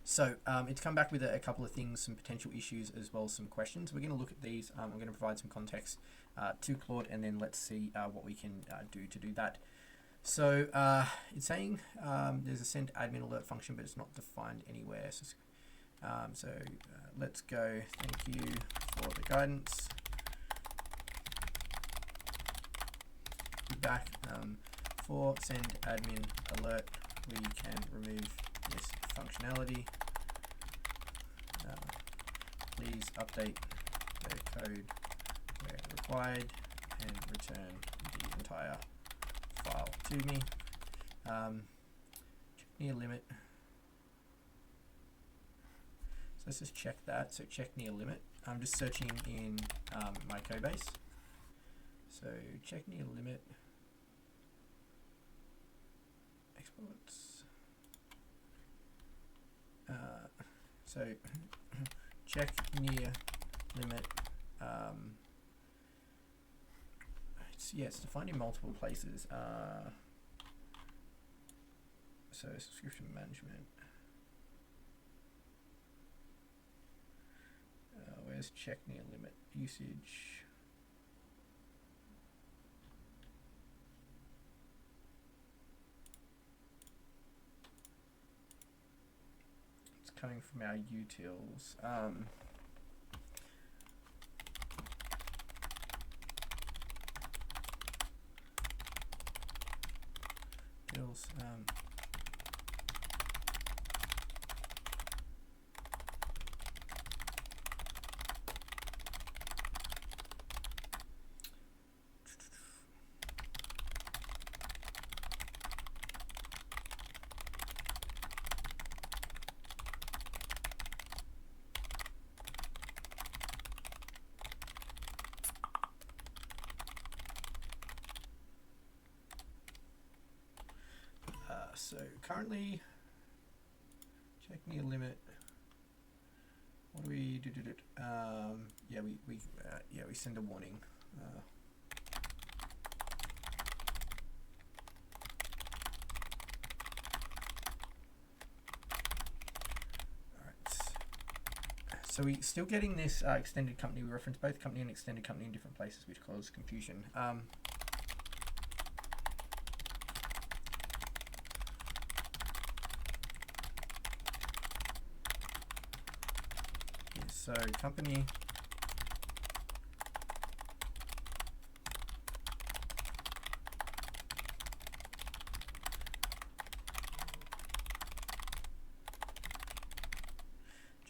[SPEAKER 1] So it's come back with a couple of things, some potential issues, as well as some questions. We're going to look at these. I'm going to provide some context to Claude, and then let's see what we can do to do that. So it's saying there's a send admin alert function, but it's not defined anywhere. So let's go. Thank you for the guidance. back for send admin alert, we can remove this functionality. Please update the code where required and return the entire file to me. Check near limit. So let's just check that. So check near limit. I'm just searching in my code base. So check near limit. Exports. So check near limit. It's defined in multiple places. So subscription management. Where's check near limit usage? It's coming from our utils. So currently, check near limit. What do we do? Yeah, we send a warning. So we're still getting this extended company. We reference both company and extended company in different places, which causes confusion. So company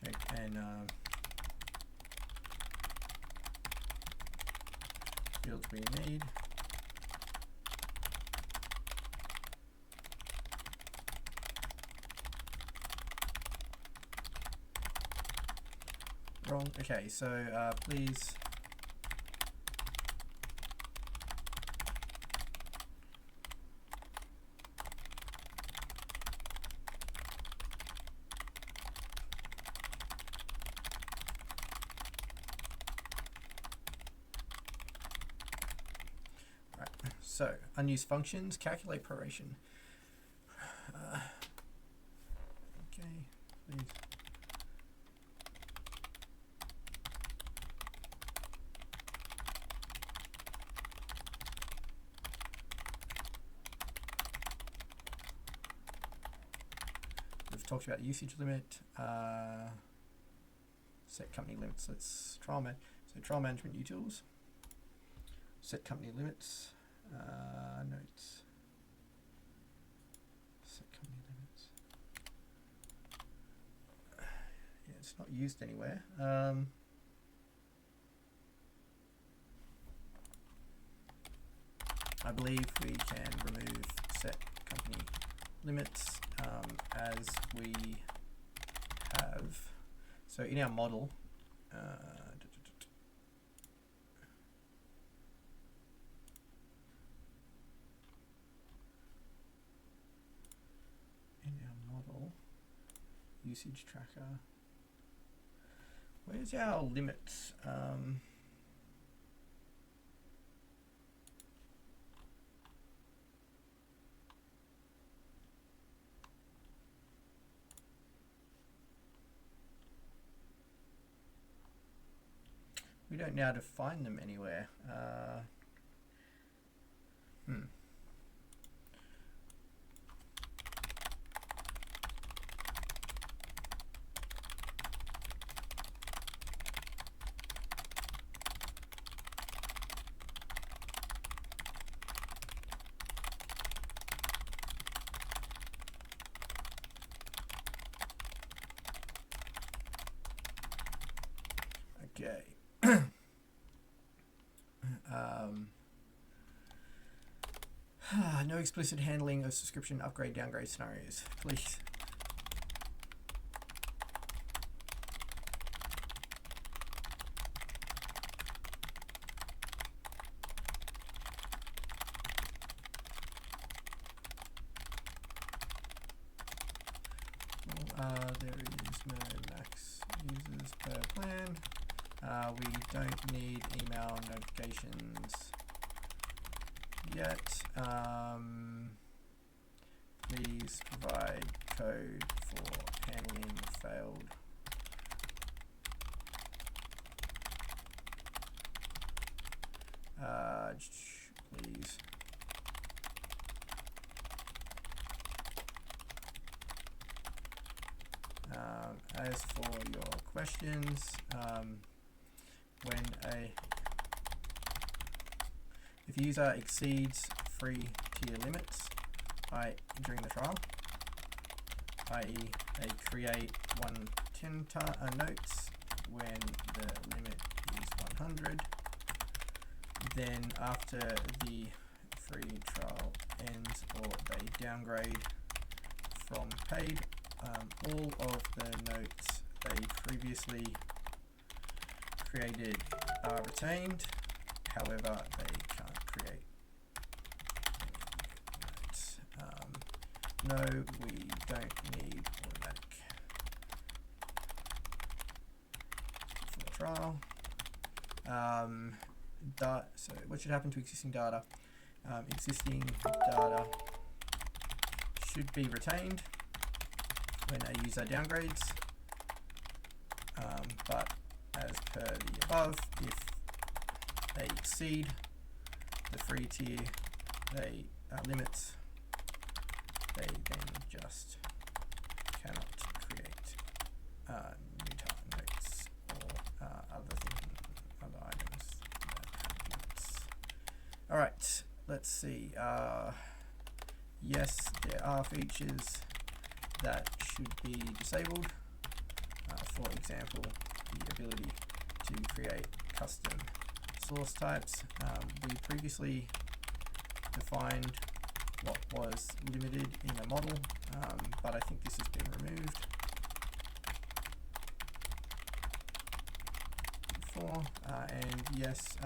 [SPEAKER 1] check and fields we need. Wrong. Okay, so please right. So unused functions, calculate proration. Okay, please. We've talked about usage limit, set company limits. Let's trial management utils, set company limits, notes, set company limits. Yeah, it's not used anywhere. I believe we can remove set company limits as we have. So in our model, usage tracker, where's our limits? We don't know how to find them anywhere. No explicit handling of subscription upgrade downgrade scenarios, please. There is no max users per plan. We don't need email notifications yet. Please provide code for handling failed. Please. As for your questions, if a user exceeds free tier limits during the trial, i.e. they create 110 notes when the limit is 100, then after the free trial ends or they downgrade from paid, all of the notes they previously created are retained. However, they can't create notes. No, we don't need automatic for the trial. So what should happen to existing data? Existing data should be retained when a user downgrades, but as per the above, if they exceed the free tier limits, they then just cannot create new notes or other items that have limits. All right, let's see. Yes, there are features that should be disabled. For example, the ability to create custom source types. We previously defined what was limited in a model, but I think this has been removed before. And yes,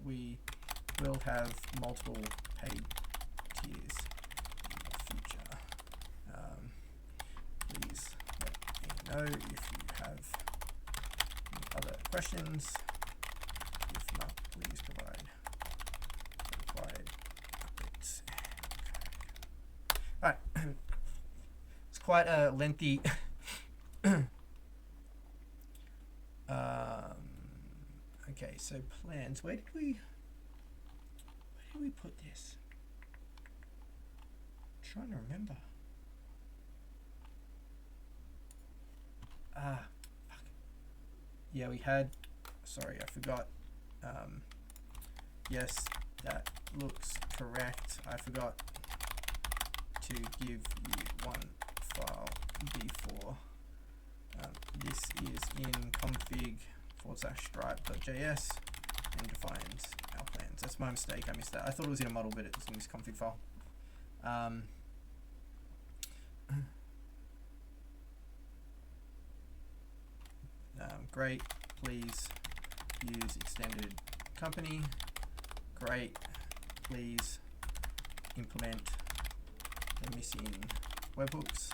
[SPEAKER 1] we will have multiple paid tiers in the future. Please let me know if you have any other questions. If not, please provide the required updates. Alright, it's quite a lengthy okay, so plans. Where did we put this? I'm trying to remember. Fuck. Yeah, we had, sorry, I forgot. Yes, that looks correct. I forgot to give you one file before. This is in config/stripe.js and defines our plans. That's my mistake, I missed that. I thought it was in a model, but it's in this config file. Great, please use extended company. Great, please implement the missing webhooks.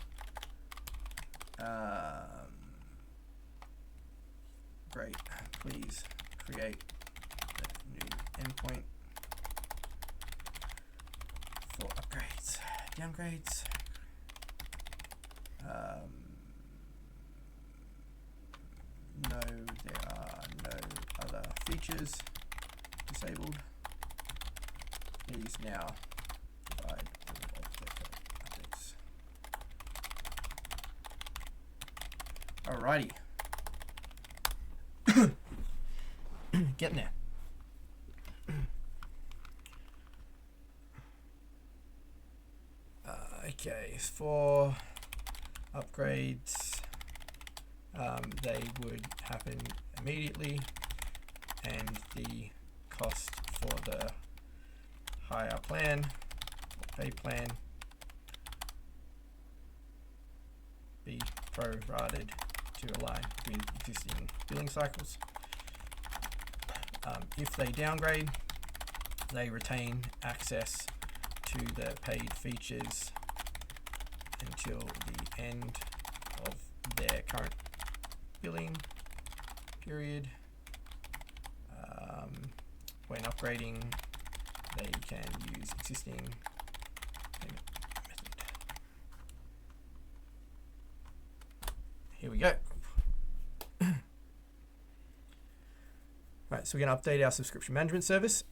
[SPEAKER 1] Great, please create the new endpoint for upgrades, downgrades. No, there are no other features disabled. Please now provide all of the updates. Alrighty. Getting there. Okay, for upgrades, they would happen immediately, and the cost for the higher plan, or pay plan, be prorated to align with existing billing cycles. If they downgrade, they retain access to the paid features until the end of their current billing period. When upgrading, they can use existing payment method. Here we go. Right, so we're going to update our subscription management service.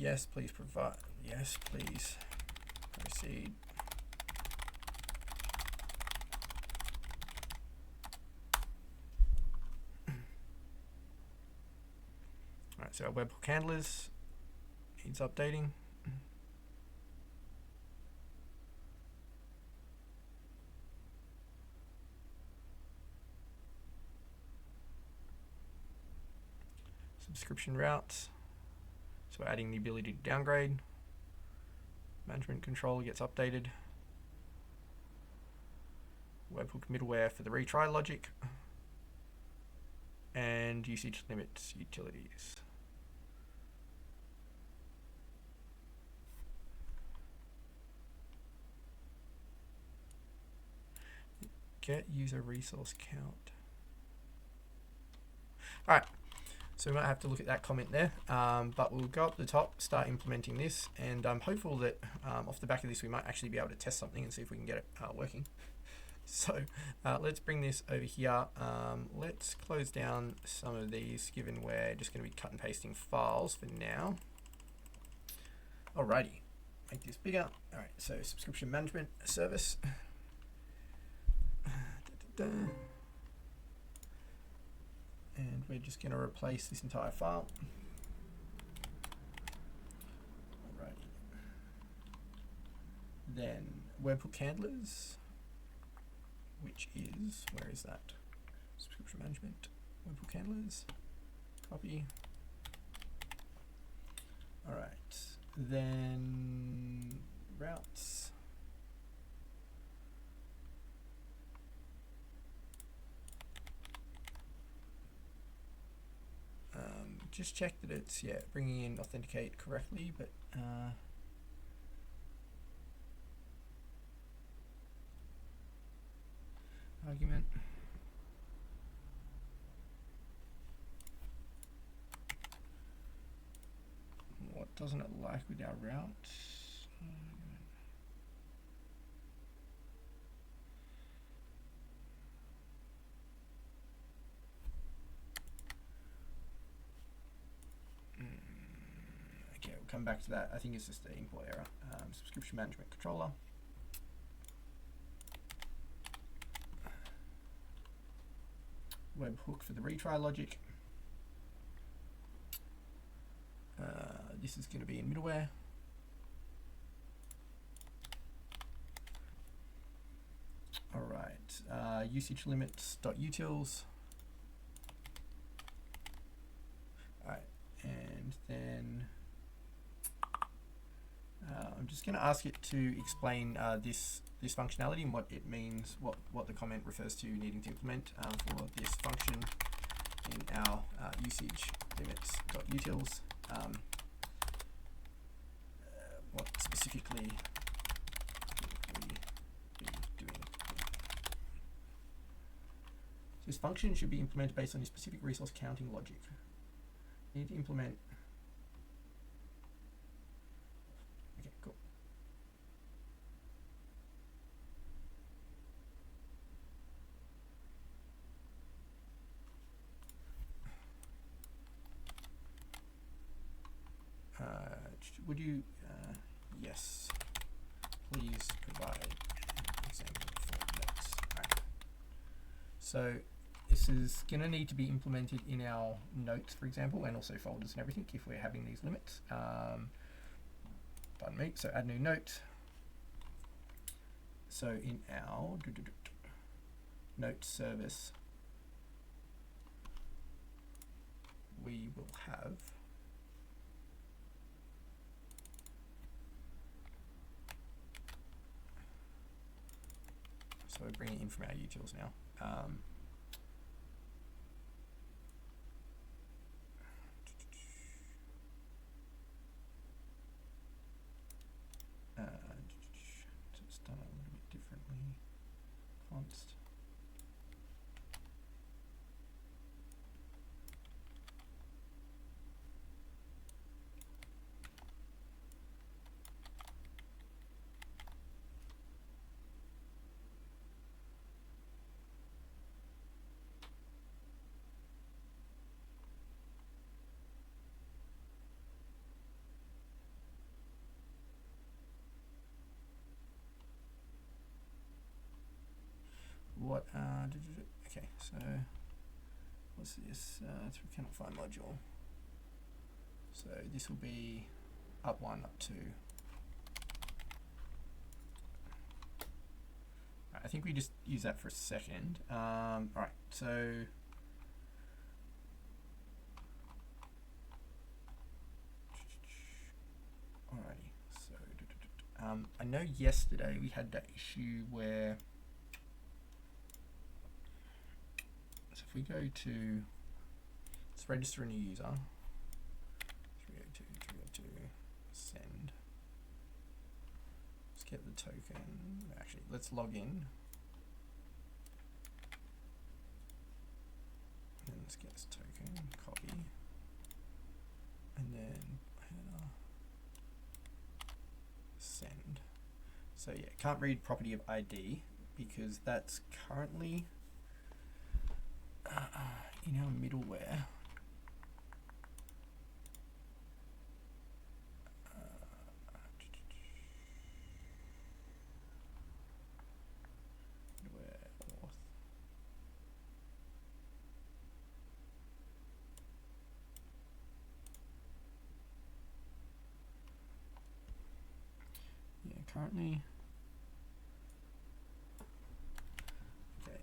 [SPEAKER 1] Yes, please provide. Yes, please proceed. All right, so our webhook handlers needs updating. Subscription routes. So we're adding the ability to downgrade. Management controller gets updated. Webhook middleware for the retry logic. And usage limits utilities. Get user resource count. All right. So we might have to look at that comment there, but we'll go up the top, start implementing this, and I'm hopeful that off the back of this we might actually be able to test something and see if we can get it working. So let's bring this over here. Let's close down some of these, given we're just going to be cut and pasting files for now. Alrighty, make this bigger. All right, so subscription management service. And we're just going to replace this entire file. Alrighty. Then webhook handlers, which is, where is that? Subscription management, webhook handlers, copy. Alright, then routes. Just check that it's, bringing in authenticate correctly, but argument. What doesn't it like with our routes? Okay, we'll come back to that. I think it's just the import error. Subscription management controller. Webhook for the retry logic. This is going to be in middleware. All right, usage limits.utils. All right, and then I'm just going to ask it to explain this functionality and what it means, what the comment refers to needing to implement for this function in our usage limits.utils. What specifically would we be doing? This function should be implemented based on your specific resource counting logic. You need to implement. Okay, cool. Would you, yes, please provide an example for notes. Right. So this is going to need to be implemented in our notes, for example, and also folders and everything if we're having these limits. me. So add new note. So in our note service, we will have so we're bringing it in from our utils now. Just done it a little bit differently. Const. What, okay, so what's this? We cannot find module. So this will be up 1, up 2. I think we just use that for a second. All right, so alrighty. So I know yesterday we had that issue where, so if we go to, let's register a new user. 302 send. Let's get the token. Actually, let's log in. And let's get this token, copy. And then header, send. So yeah, can't read property of ID because that's currently in our middleware. Currently, okay.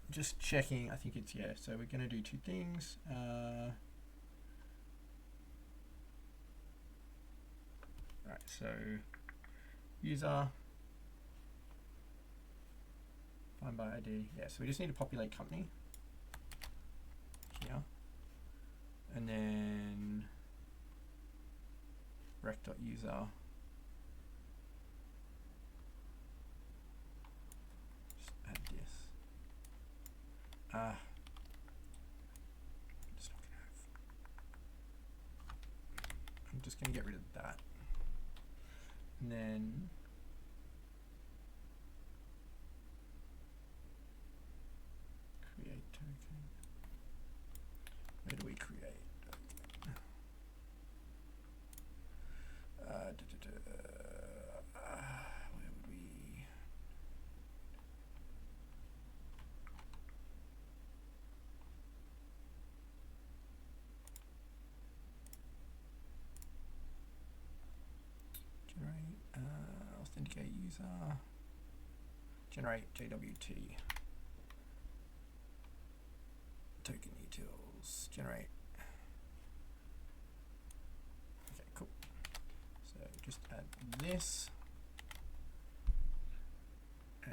[SPEAKER 1] Just checking, I think it's, yeah, so we're going to do two things. Right, so user, find by ID, yeah, so we just need to populate company here, and then rec.user, just add this. I'm just going to get rid of that. And then create token. Where do we create? Where would we? Generate, authenticate user, generate JWT, token utils, generate. Okay, cool. So just add this, and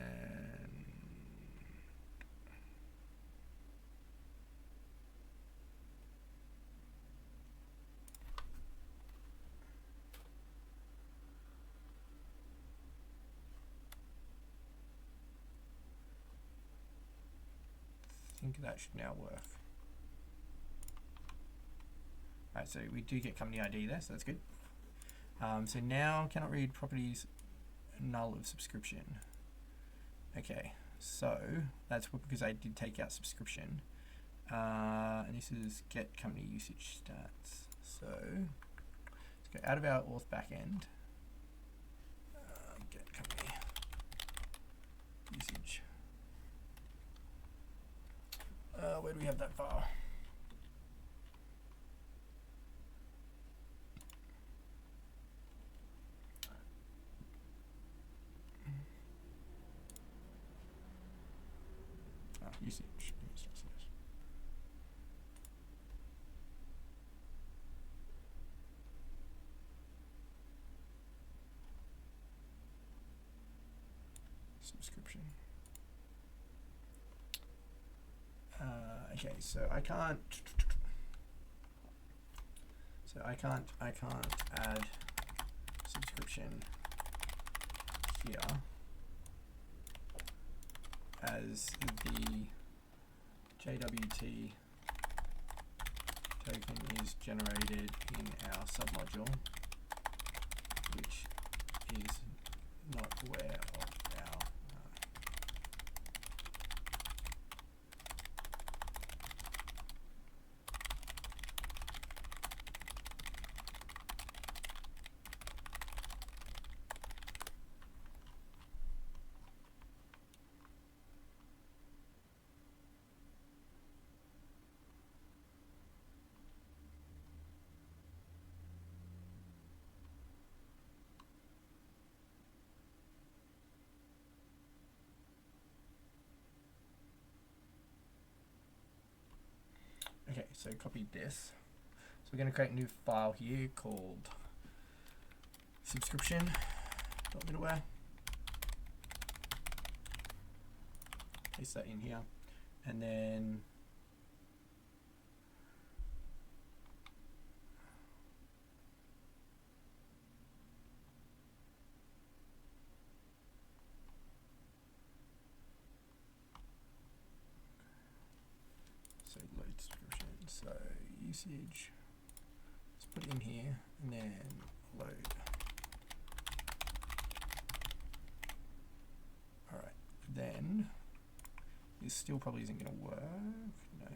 [SPEAKER 1] think that should now work. Alright, so we do get company ID there, so that's good. So now cannot read properties null of subscription. Okay, so that's because I did take out subscription. And this is get company usage stats. So let's go out of our auth backend. Get company usage. Where do we have that file? Usage. Subscription. Okay, so I can't add subscription here as the JWT token is generated in our submodule, which is not aware of our Okay, so copy this. So we're going to create a new file here called subscription.middleware. Paste that in here, and then load subscription. So usage, let's put it in here, and then load. All right, then this still probably isn't going to work. No.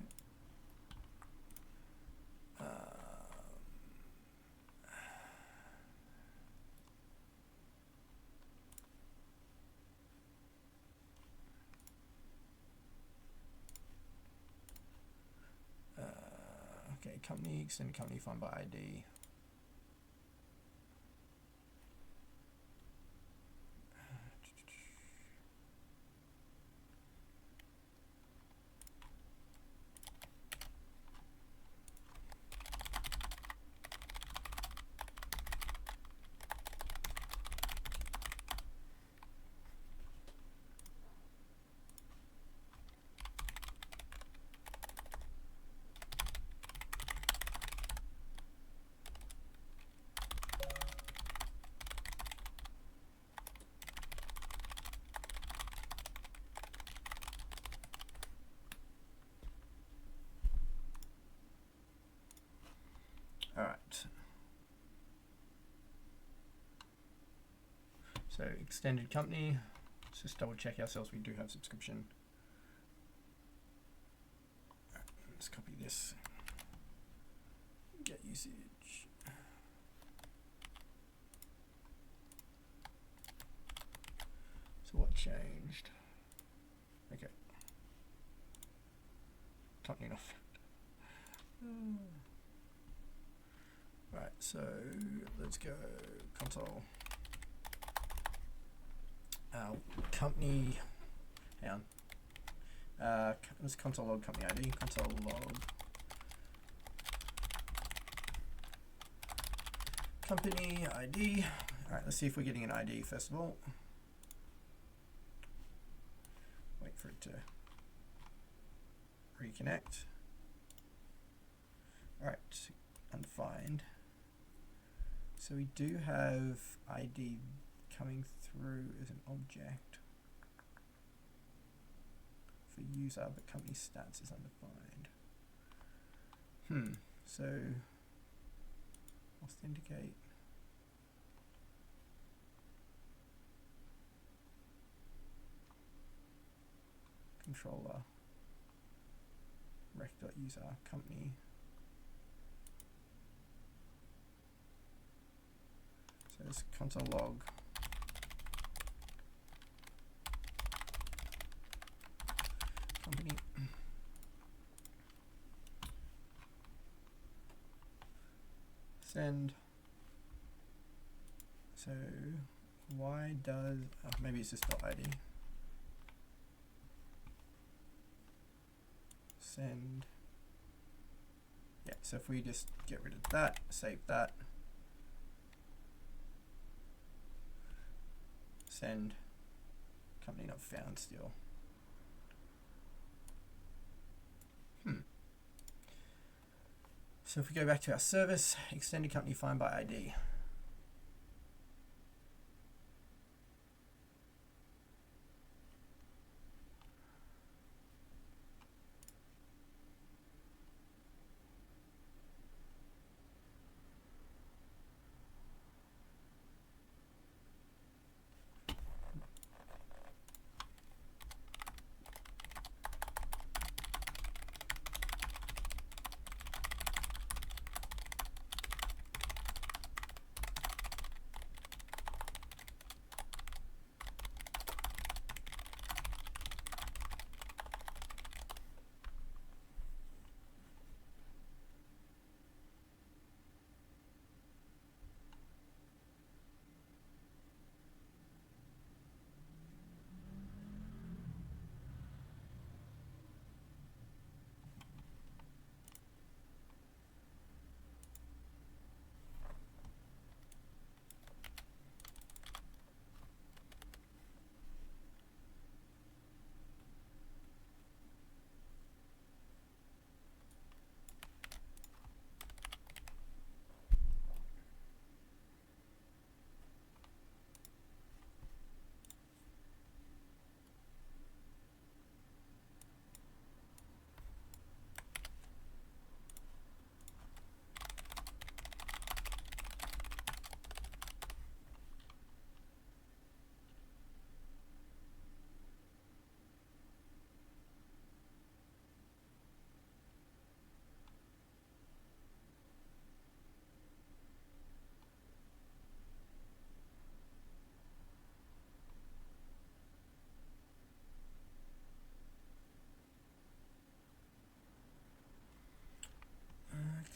[SPEAKER 1] Okay, company, extend company find by ID. All right. So extended company. Let's just double check ourselves. We do have subscription. All right, let's copy this. Get usage. So what changed? Okay. Company enough. Right, so let's go console. Company, hang on. Let's console log company ID, console log company ID. All right, let's see if we're getting an ID first of all. Wait for it to reconnect. All right, undefined. So we do have ID coming through as an object for user, but company stats is undefined. So authenticate. Controller. Rec.user company. So this console log. Company. Send. So why does maybe it's just .id. Send. Yeah, so if we just get rid of that, save that, send, company not found still. So if we go back to our service, extended company find by ID.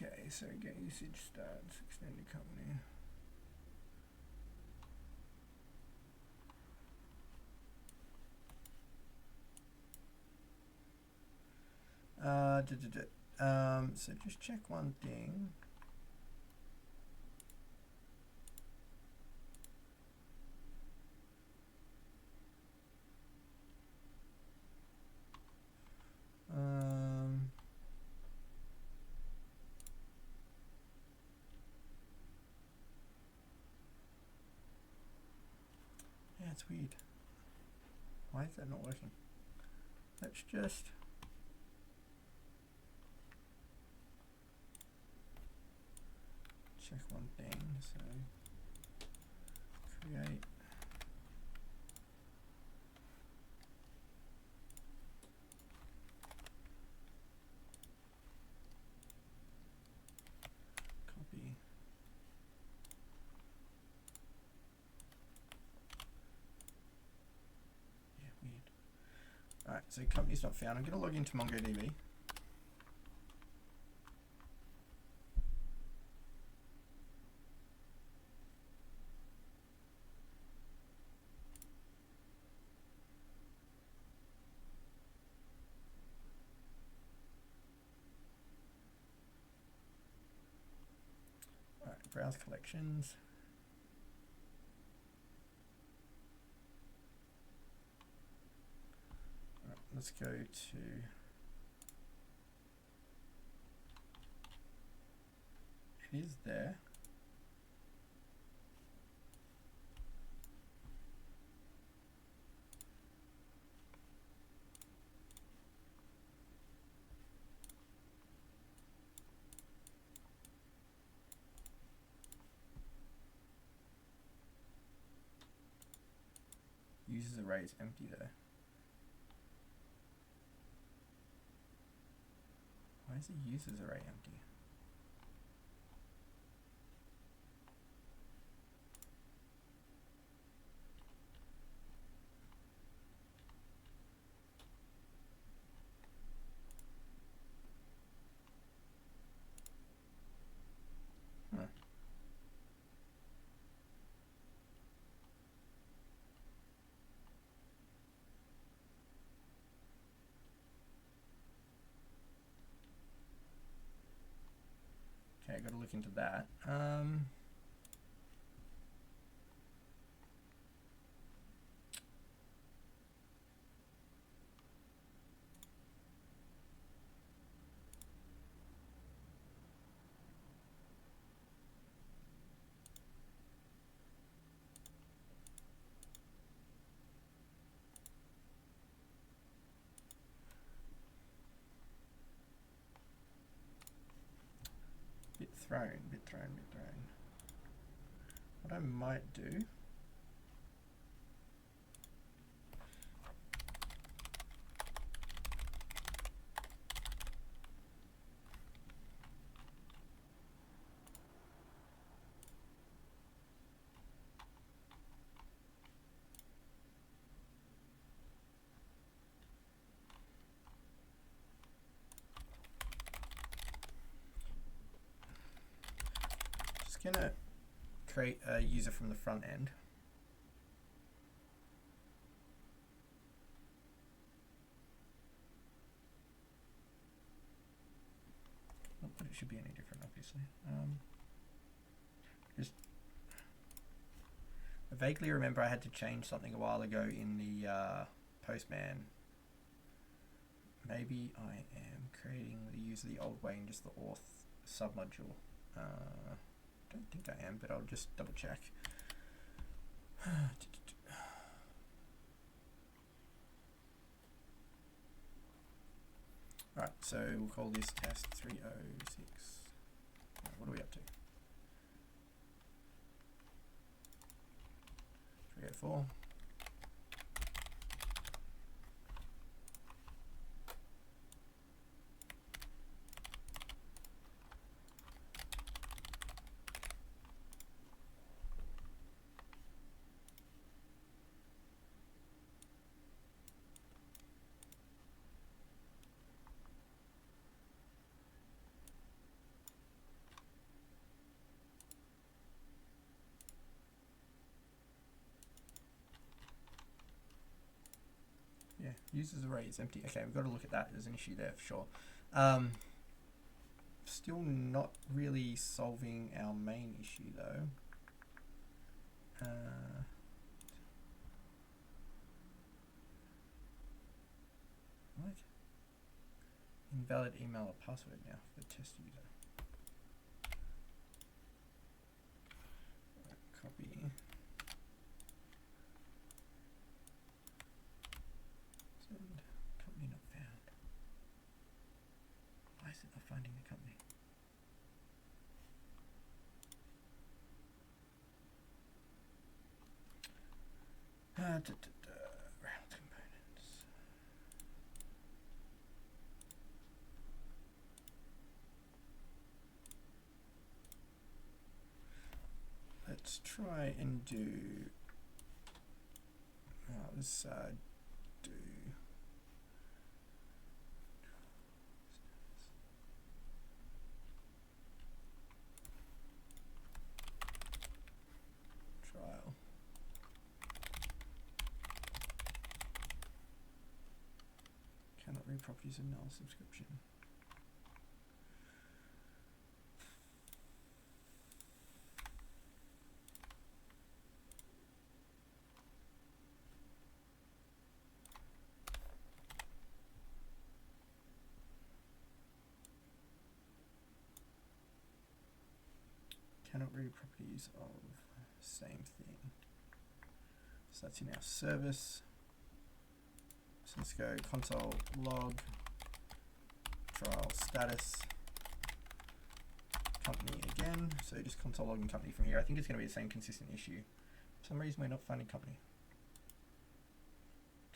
[SPEAKER 1] Okay, so get usage stats, extended company. So just check one thing. Yeah, it's weird. Why is that not working? Let's just check one thing. So create. Copy. Yeah, weird. Alright, so company's not found. I'm going to log into MongoDB. Alright, browse collections. Alright, let's go to it is there. users array is empty though. Why is the users array empty? Huh. Okay, got to look into that. Bit thrown. What I might do, just gonna create a user from the front end. Not that it should be any different, obviously. Just I vaguely remember I had to change something a while ago in the Postman. Maybe I am creating the user the old way in just the auth submodule. Don't think I am, but I'll just double check. Alright, so we'll call this test 306. What are we up to? 304. Yeah, users array is empty. Okay, we've got to look at that. There's an issue there for sure. Still not really solving our main issue though. What? Invalid email or password now for the test user. Copy. Send. Company not found. Why is it not finding the company? Round components. Let's try and do. Let's do. Trial. Cannot read properties of null subscription. Cannot read properties of same thing. So that's in our service. So let's go console log trial status company again. So just console logging company from here. I think it's going to be the same consistent issue. For some reason we're not finding company.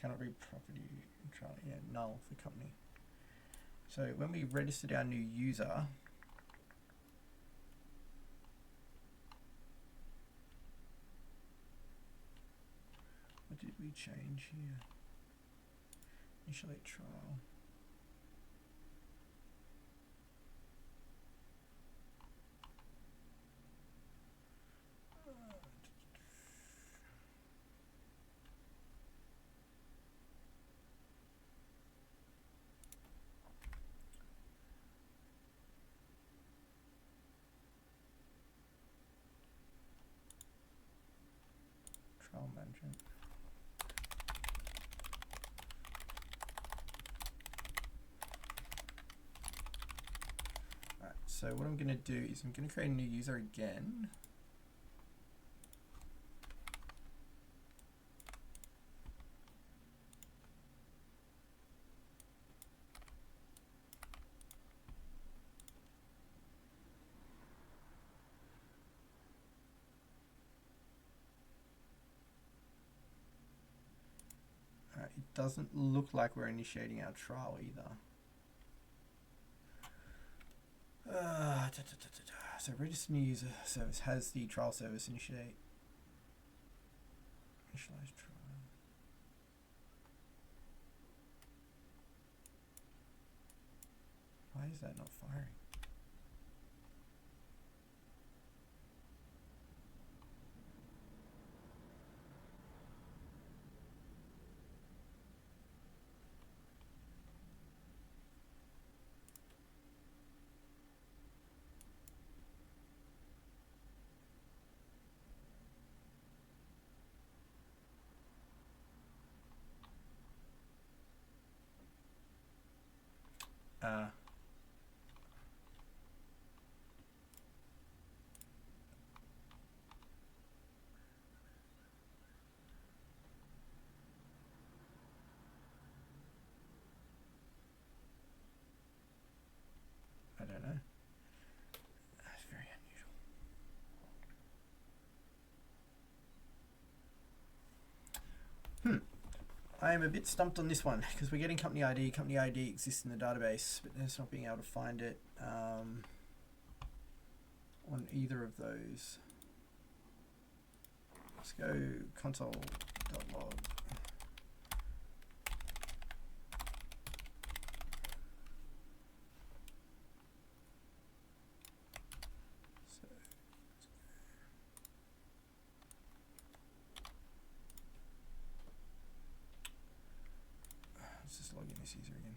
[SPEAKER 1] cannot read property trial. Yeah, null for company. So when we registered our new user, what did we change here? Initiate trial. Trial management. Alright, so what I'm going to do is I'm going to create a new user again. It doesn't look like we're initiating our trial either. So register new user service has the trial service initialize trial. Why is that not firing? I don't know. That's very unusual. I am a bit stumped on this one because we're getting company ID. Company ID exists in the database, but there's not being able to find it on either of those. Let's go console.log. Let's just log in this user again.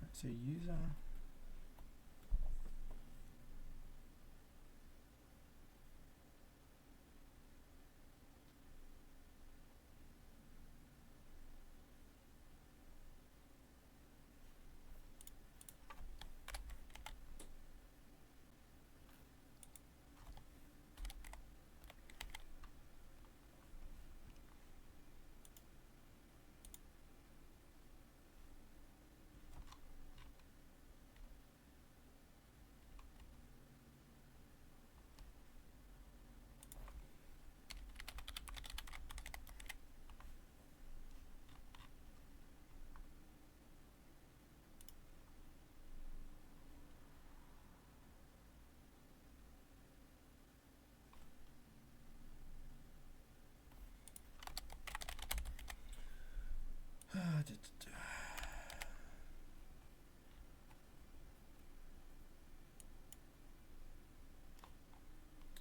[SPEAKER 1] Right, so user.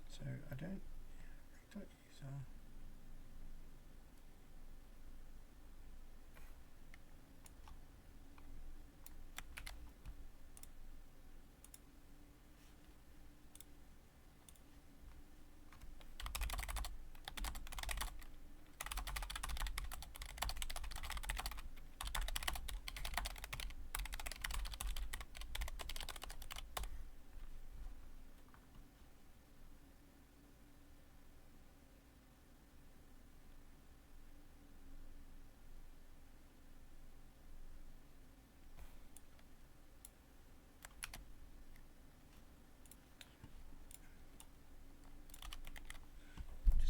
[SPEAKER 1] So I don't user.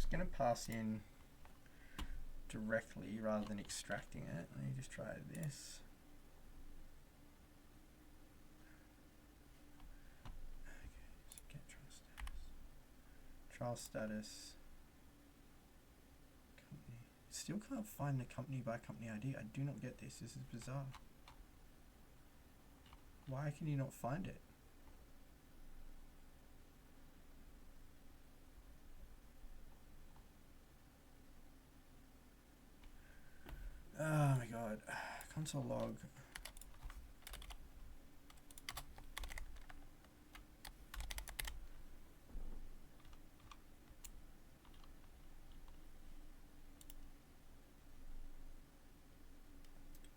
[SPEAKER 1] just going to pass in directly rather than extracting it. Let me just try this. Okay, so get trial status. Company. Still can't find the company by company ID. I do not get this. This is bizarre. Why can you not find it? Oh my god. Console log.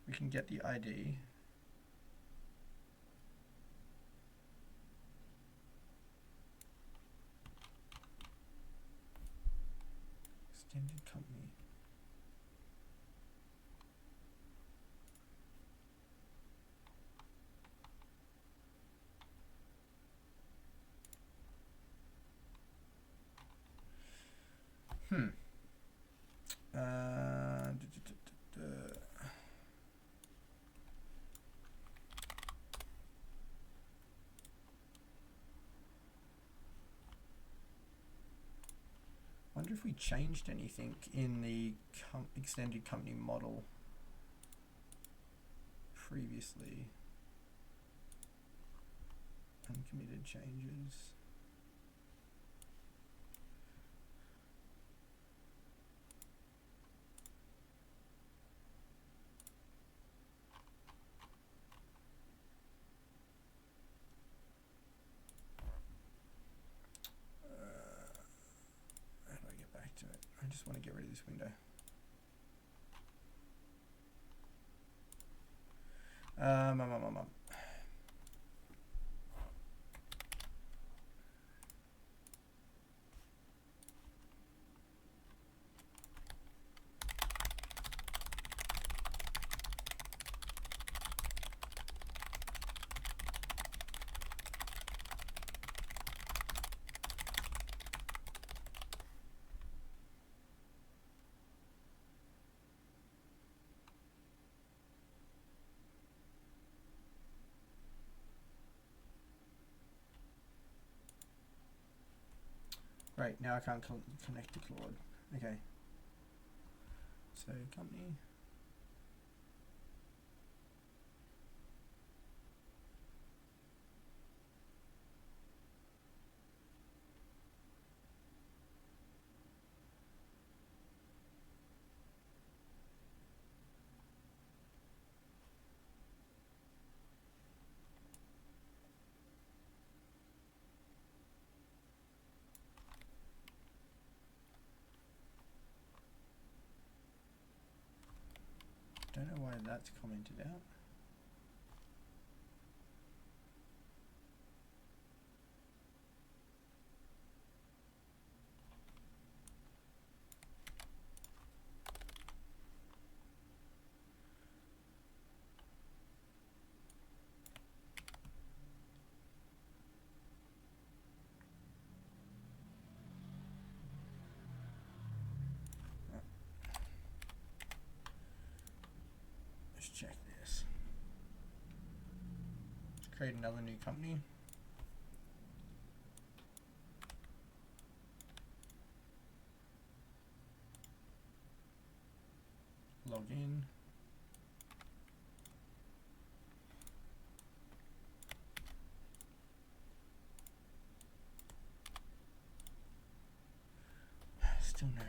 [SPEAKER 1] We can get the ID. Extended company. Wonder if we changed anything in the extended company model previously. Uncommitted changes. I just want to get rid of this window. Right, now I can't connect to Claude. Okay. So company. Don't know why that's commented out. Let's check this. Let's create another new company. Log in. Still no.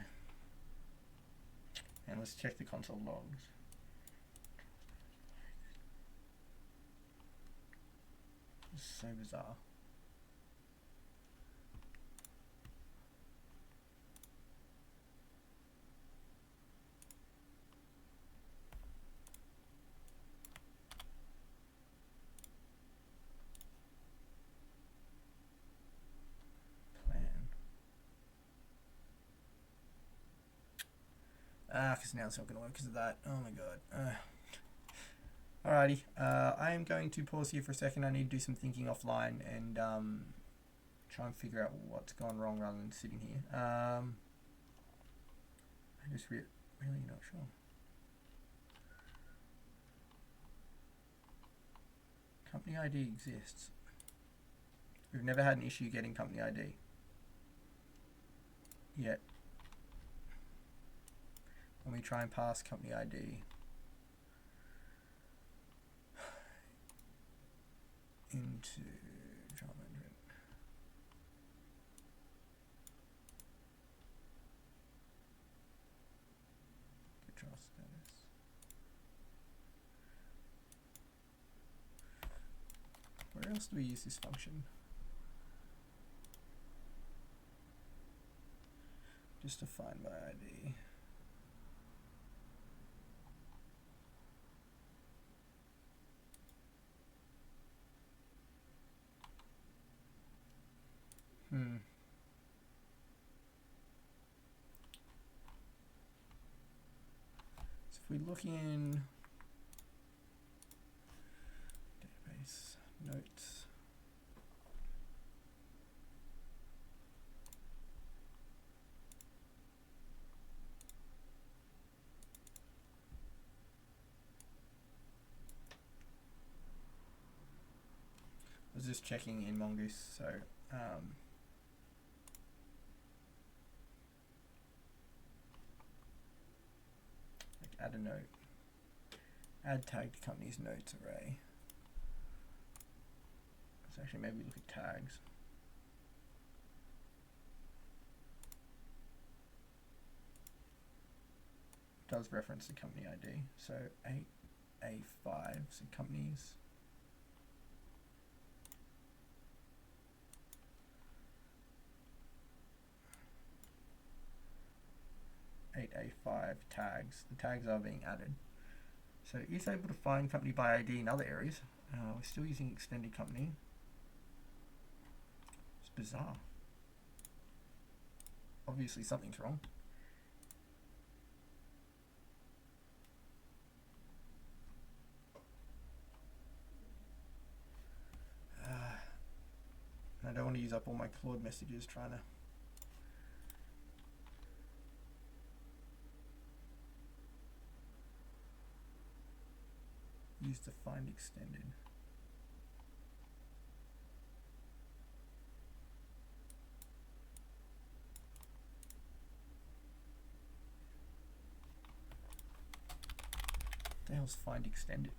[SPEAKER 1] And let's check the console logs. It's so bizarre. Because now it's not going to work because of that. Oh my god. Alrighty. I am going to pause here for a second. I need to do some thinking offline and try and figure out what's gone wrong rather than sitting here. Just really not sure. Company ID exists. We've never had an issue getting company ID yet. When we try and pass company ID into job management, control status. Where else do we use this function? Just to find my ID. So if we look in database notes, I was just checking in Mongoose, so add a note, add tag to company's notes array. Let's actually maybe look at tags. It does reference the company ID. So 8A5, so companies. A5 tags. The tags are being added. So it's able to find company by ID in other areas. We're still using extended company. It's bizarre. Obviously something's wrong. I don't want to use up all my Claude messages trying to use the find extended. What the hell's find extended?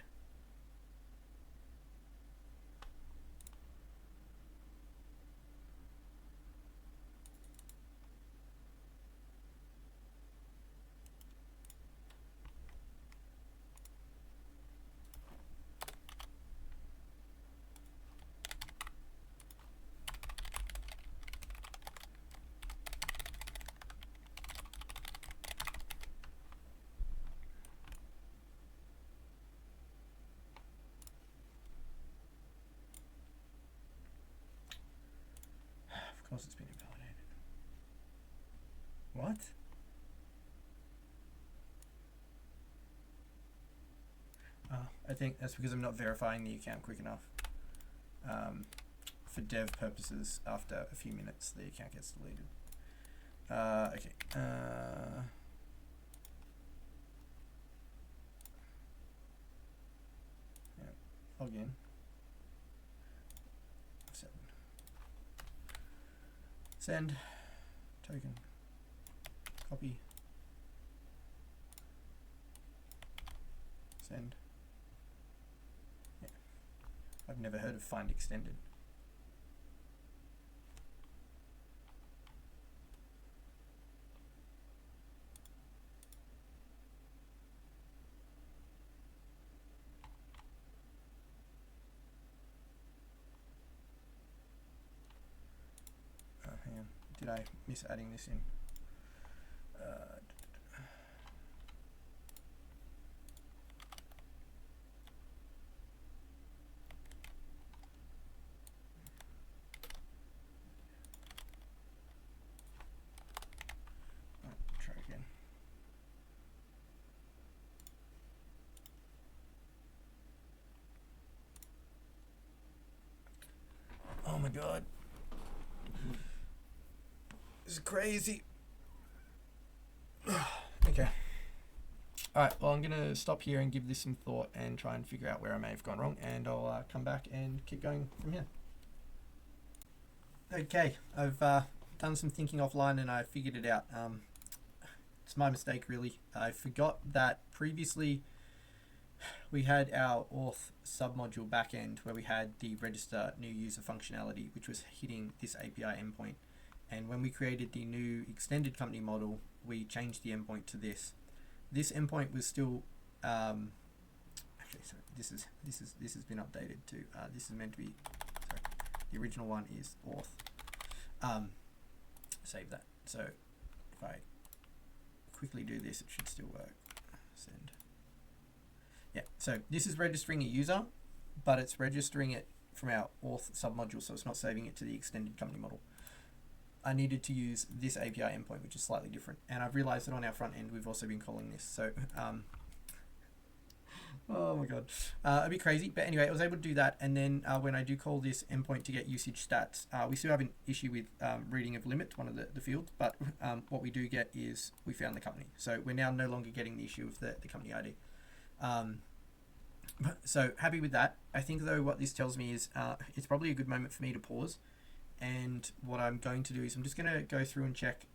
[SPEAKER 1] Of course it's been invalidated. What? I think that's because I'm not verifying the account quick enough. For dev purposes, after a few minutes, the account gets deleted. Okay. Yeah, log in. Send token, copy, send. Yeah. I've never heard of find extended. Hang on. Did I miss adding this in? Try again. Oh my god. This is crazy. Okay. Okay. All right, well, I'm going to stop here and give this some thought and try and figure out where I may have gone wrong, and I'll come back and keep going from here. Okay, I've done some thinking offline and I figured it out. It's my mistake, really. I forgot that previously we had our auth submodule backend where we had the register new user functionality, which was hitting this API endpoint. And when we created the new extended company model, we changed the endpoint to this. This endpoint was still actually, sorry, this has been updated to this is meant to be, sorry, the original one is auth. Save that. So if I quickly do this, it should still work. Send. Yeah, so this is registering a user, but it's registering it from our auth submodule, so it's not saving it to the extended company model. I needed to use this API endpoint, which is slightly different, and I've realized that on our front end we've also been calling this. So oh my god, a bit crazy, but anyway, I was able to do that. And then when I do call this endpoint to get usage stats, we still have an issue with reading of limit, one of the fields, but what we do get is we found the company. So we're now no longer getting the issue of the company ID. So happy with that. I think though what this tells me is it's probably a good moment for me to pause. And what I'm going to do is I'm just going to go through and check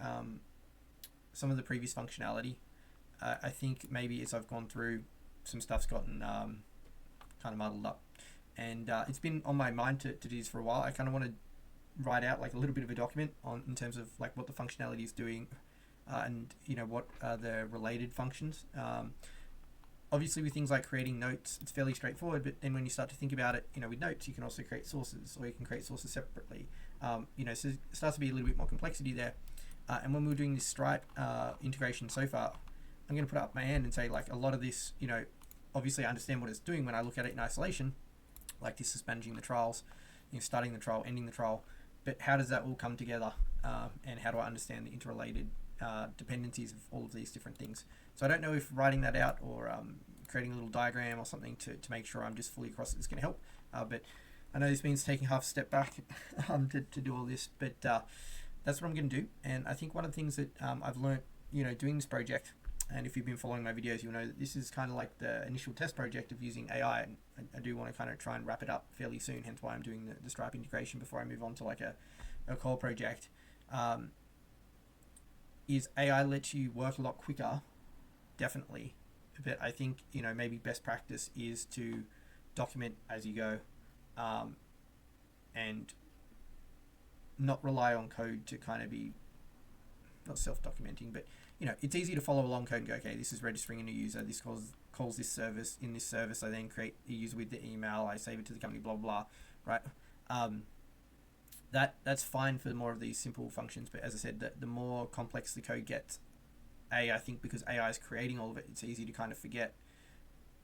[SPEAKER 1] some of the previous functionality. I think maybe as I've gone through, some stuff's gotten kind of muddled up. And it's been on my mind to do this for a while. I kind of want to write out like a little bit of a document on in terms of like what the functionality is doing and you know what are the related functions. Obviously with things like creating notes, it's fairly straightforward, but then when you start to think about it, you know, with notes, you can also create sources, or you can create sources separately. You know, so it starts to be a little bit more complexity there. And when we were doing this Stripe integration so far, I'm going to put up my hand and say, like, a lot of this, you know, obviously I understand what it's doing when I look at it in isolation, like this is managing the trials, you know, starting the trial, ending the trial, but how does that all come together? And how do I understand the interrelated dependencies of all of these different things? So I don't know if writing that out or creating a little diagram or something to make sure I'm just fully across it is going to help. But I know this means taking half a step back to do all this, but that's what I'm going to do. And I think one of the things that I've learned, you know, doing this project, and if you've been following my videos, you'll know that this is kind of like the initial test project of using AI, and I do want to kind of try and wrap it up fairly soon, hence why I'm doing the Stripe integration before I move on to like a core project. Is AI lets you work a lot quicker, definitely, but I think, you know, maybe best practice is to document as you go, and not rely on code to kind of be not self-documenting, but you know, it's easy to follow along code and go, okay, this is registering a new user, this calls this service, in this service I then create the user with the email, I save it to the company, blah blah blah, right? That's fine for more of these simple functions, but as I said, the more complex the code gets, I think because AI is creating all of it, it's easy to kind of forget,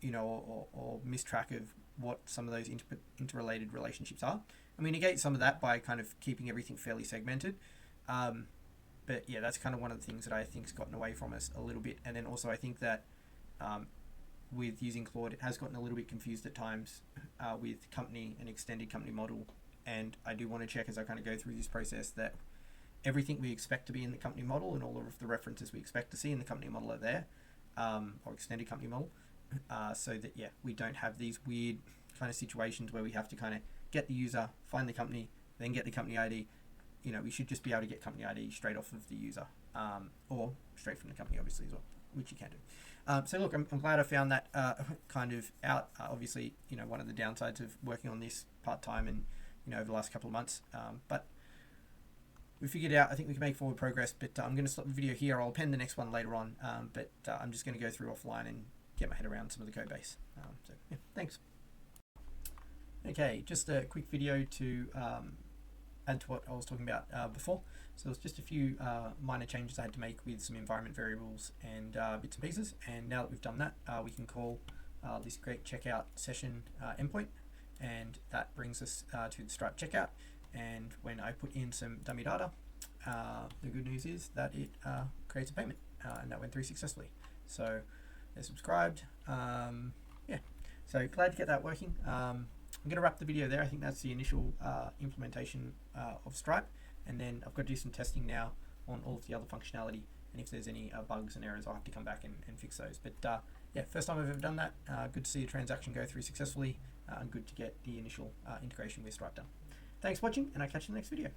[SPEAKER 1] you know, or miss track of what some of those interrelated relationships are. I mean, negate some of that by kind of keeping everything fairly segmented. But yeah, that's kind of one of the things that I think's gotten away from us a little bit. And then also I think that with using Claude, it has gotten a little bit confused at times with company and extended company model. And I do want to check as I kind of go through this process that everything we expect to be in the company model and all of the references we expect to see in the company model are there, or extended company model, so that, yeah, we don't have these weird kind of situations where we have to kind of get the user, find the company, then get the company ID. You know, we should just be able to get company ID straight off of the user, or straight from the company, obviously, as well, which you can do. So look, I'm glad I found that kind of out. Obviously, you know, one of the downsides of working on this part-time and, you know, over the last couple of months, but we figured out, I think we can make forward progress, but I'm going to stop the video here. I'll append the next one later on, but I'm just going to go through offline and get my head around some of the code base. So yeah, thanks. Okay, just a quick video to add to what I was talking about before. So there's just a few minor changes I had to make with some environment variables and bits and pieces. And now that we've done that, we can call this great checkout session endpoint, and that brings us to the Stripe checkout. And when I put in some dummy data, the good news is that it creates a payment, and that went through successfully. So they're subscribed. Yeah, so glad to get that working. I'm going to wrap the video there. I think that's the initial implementation of Stripe, and then I've got to do some testing now on all of the other functionality, and if there's any bugs and errors, I'll have to come back and fix those. But yeah, first time I've ever done that. Good to see a transaction go through successfully, and good to get the initial integration with Stripe done. Thanks for watching, and I'll catch you in the next video.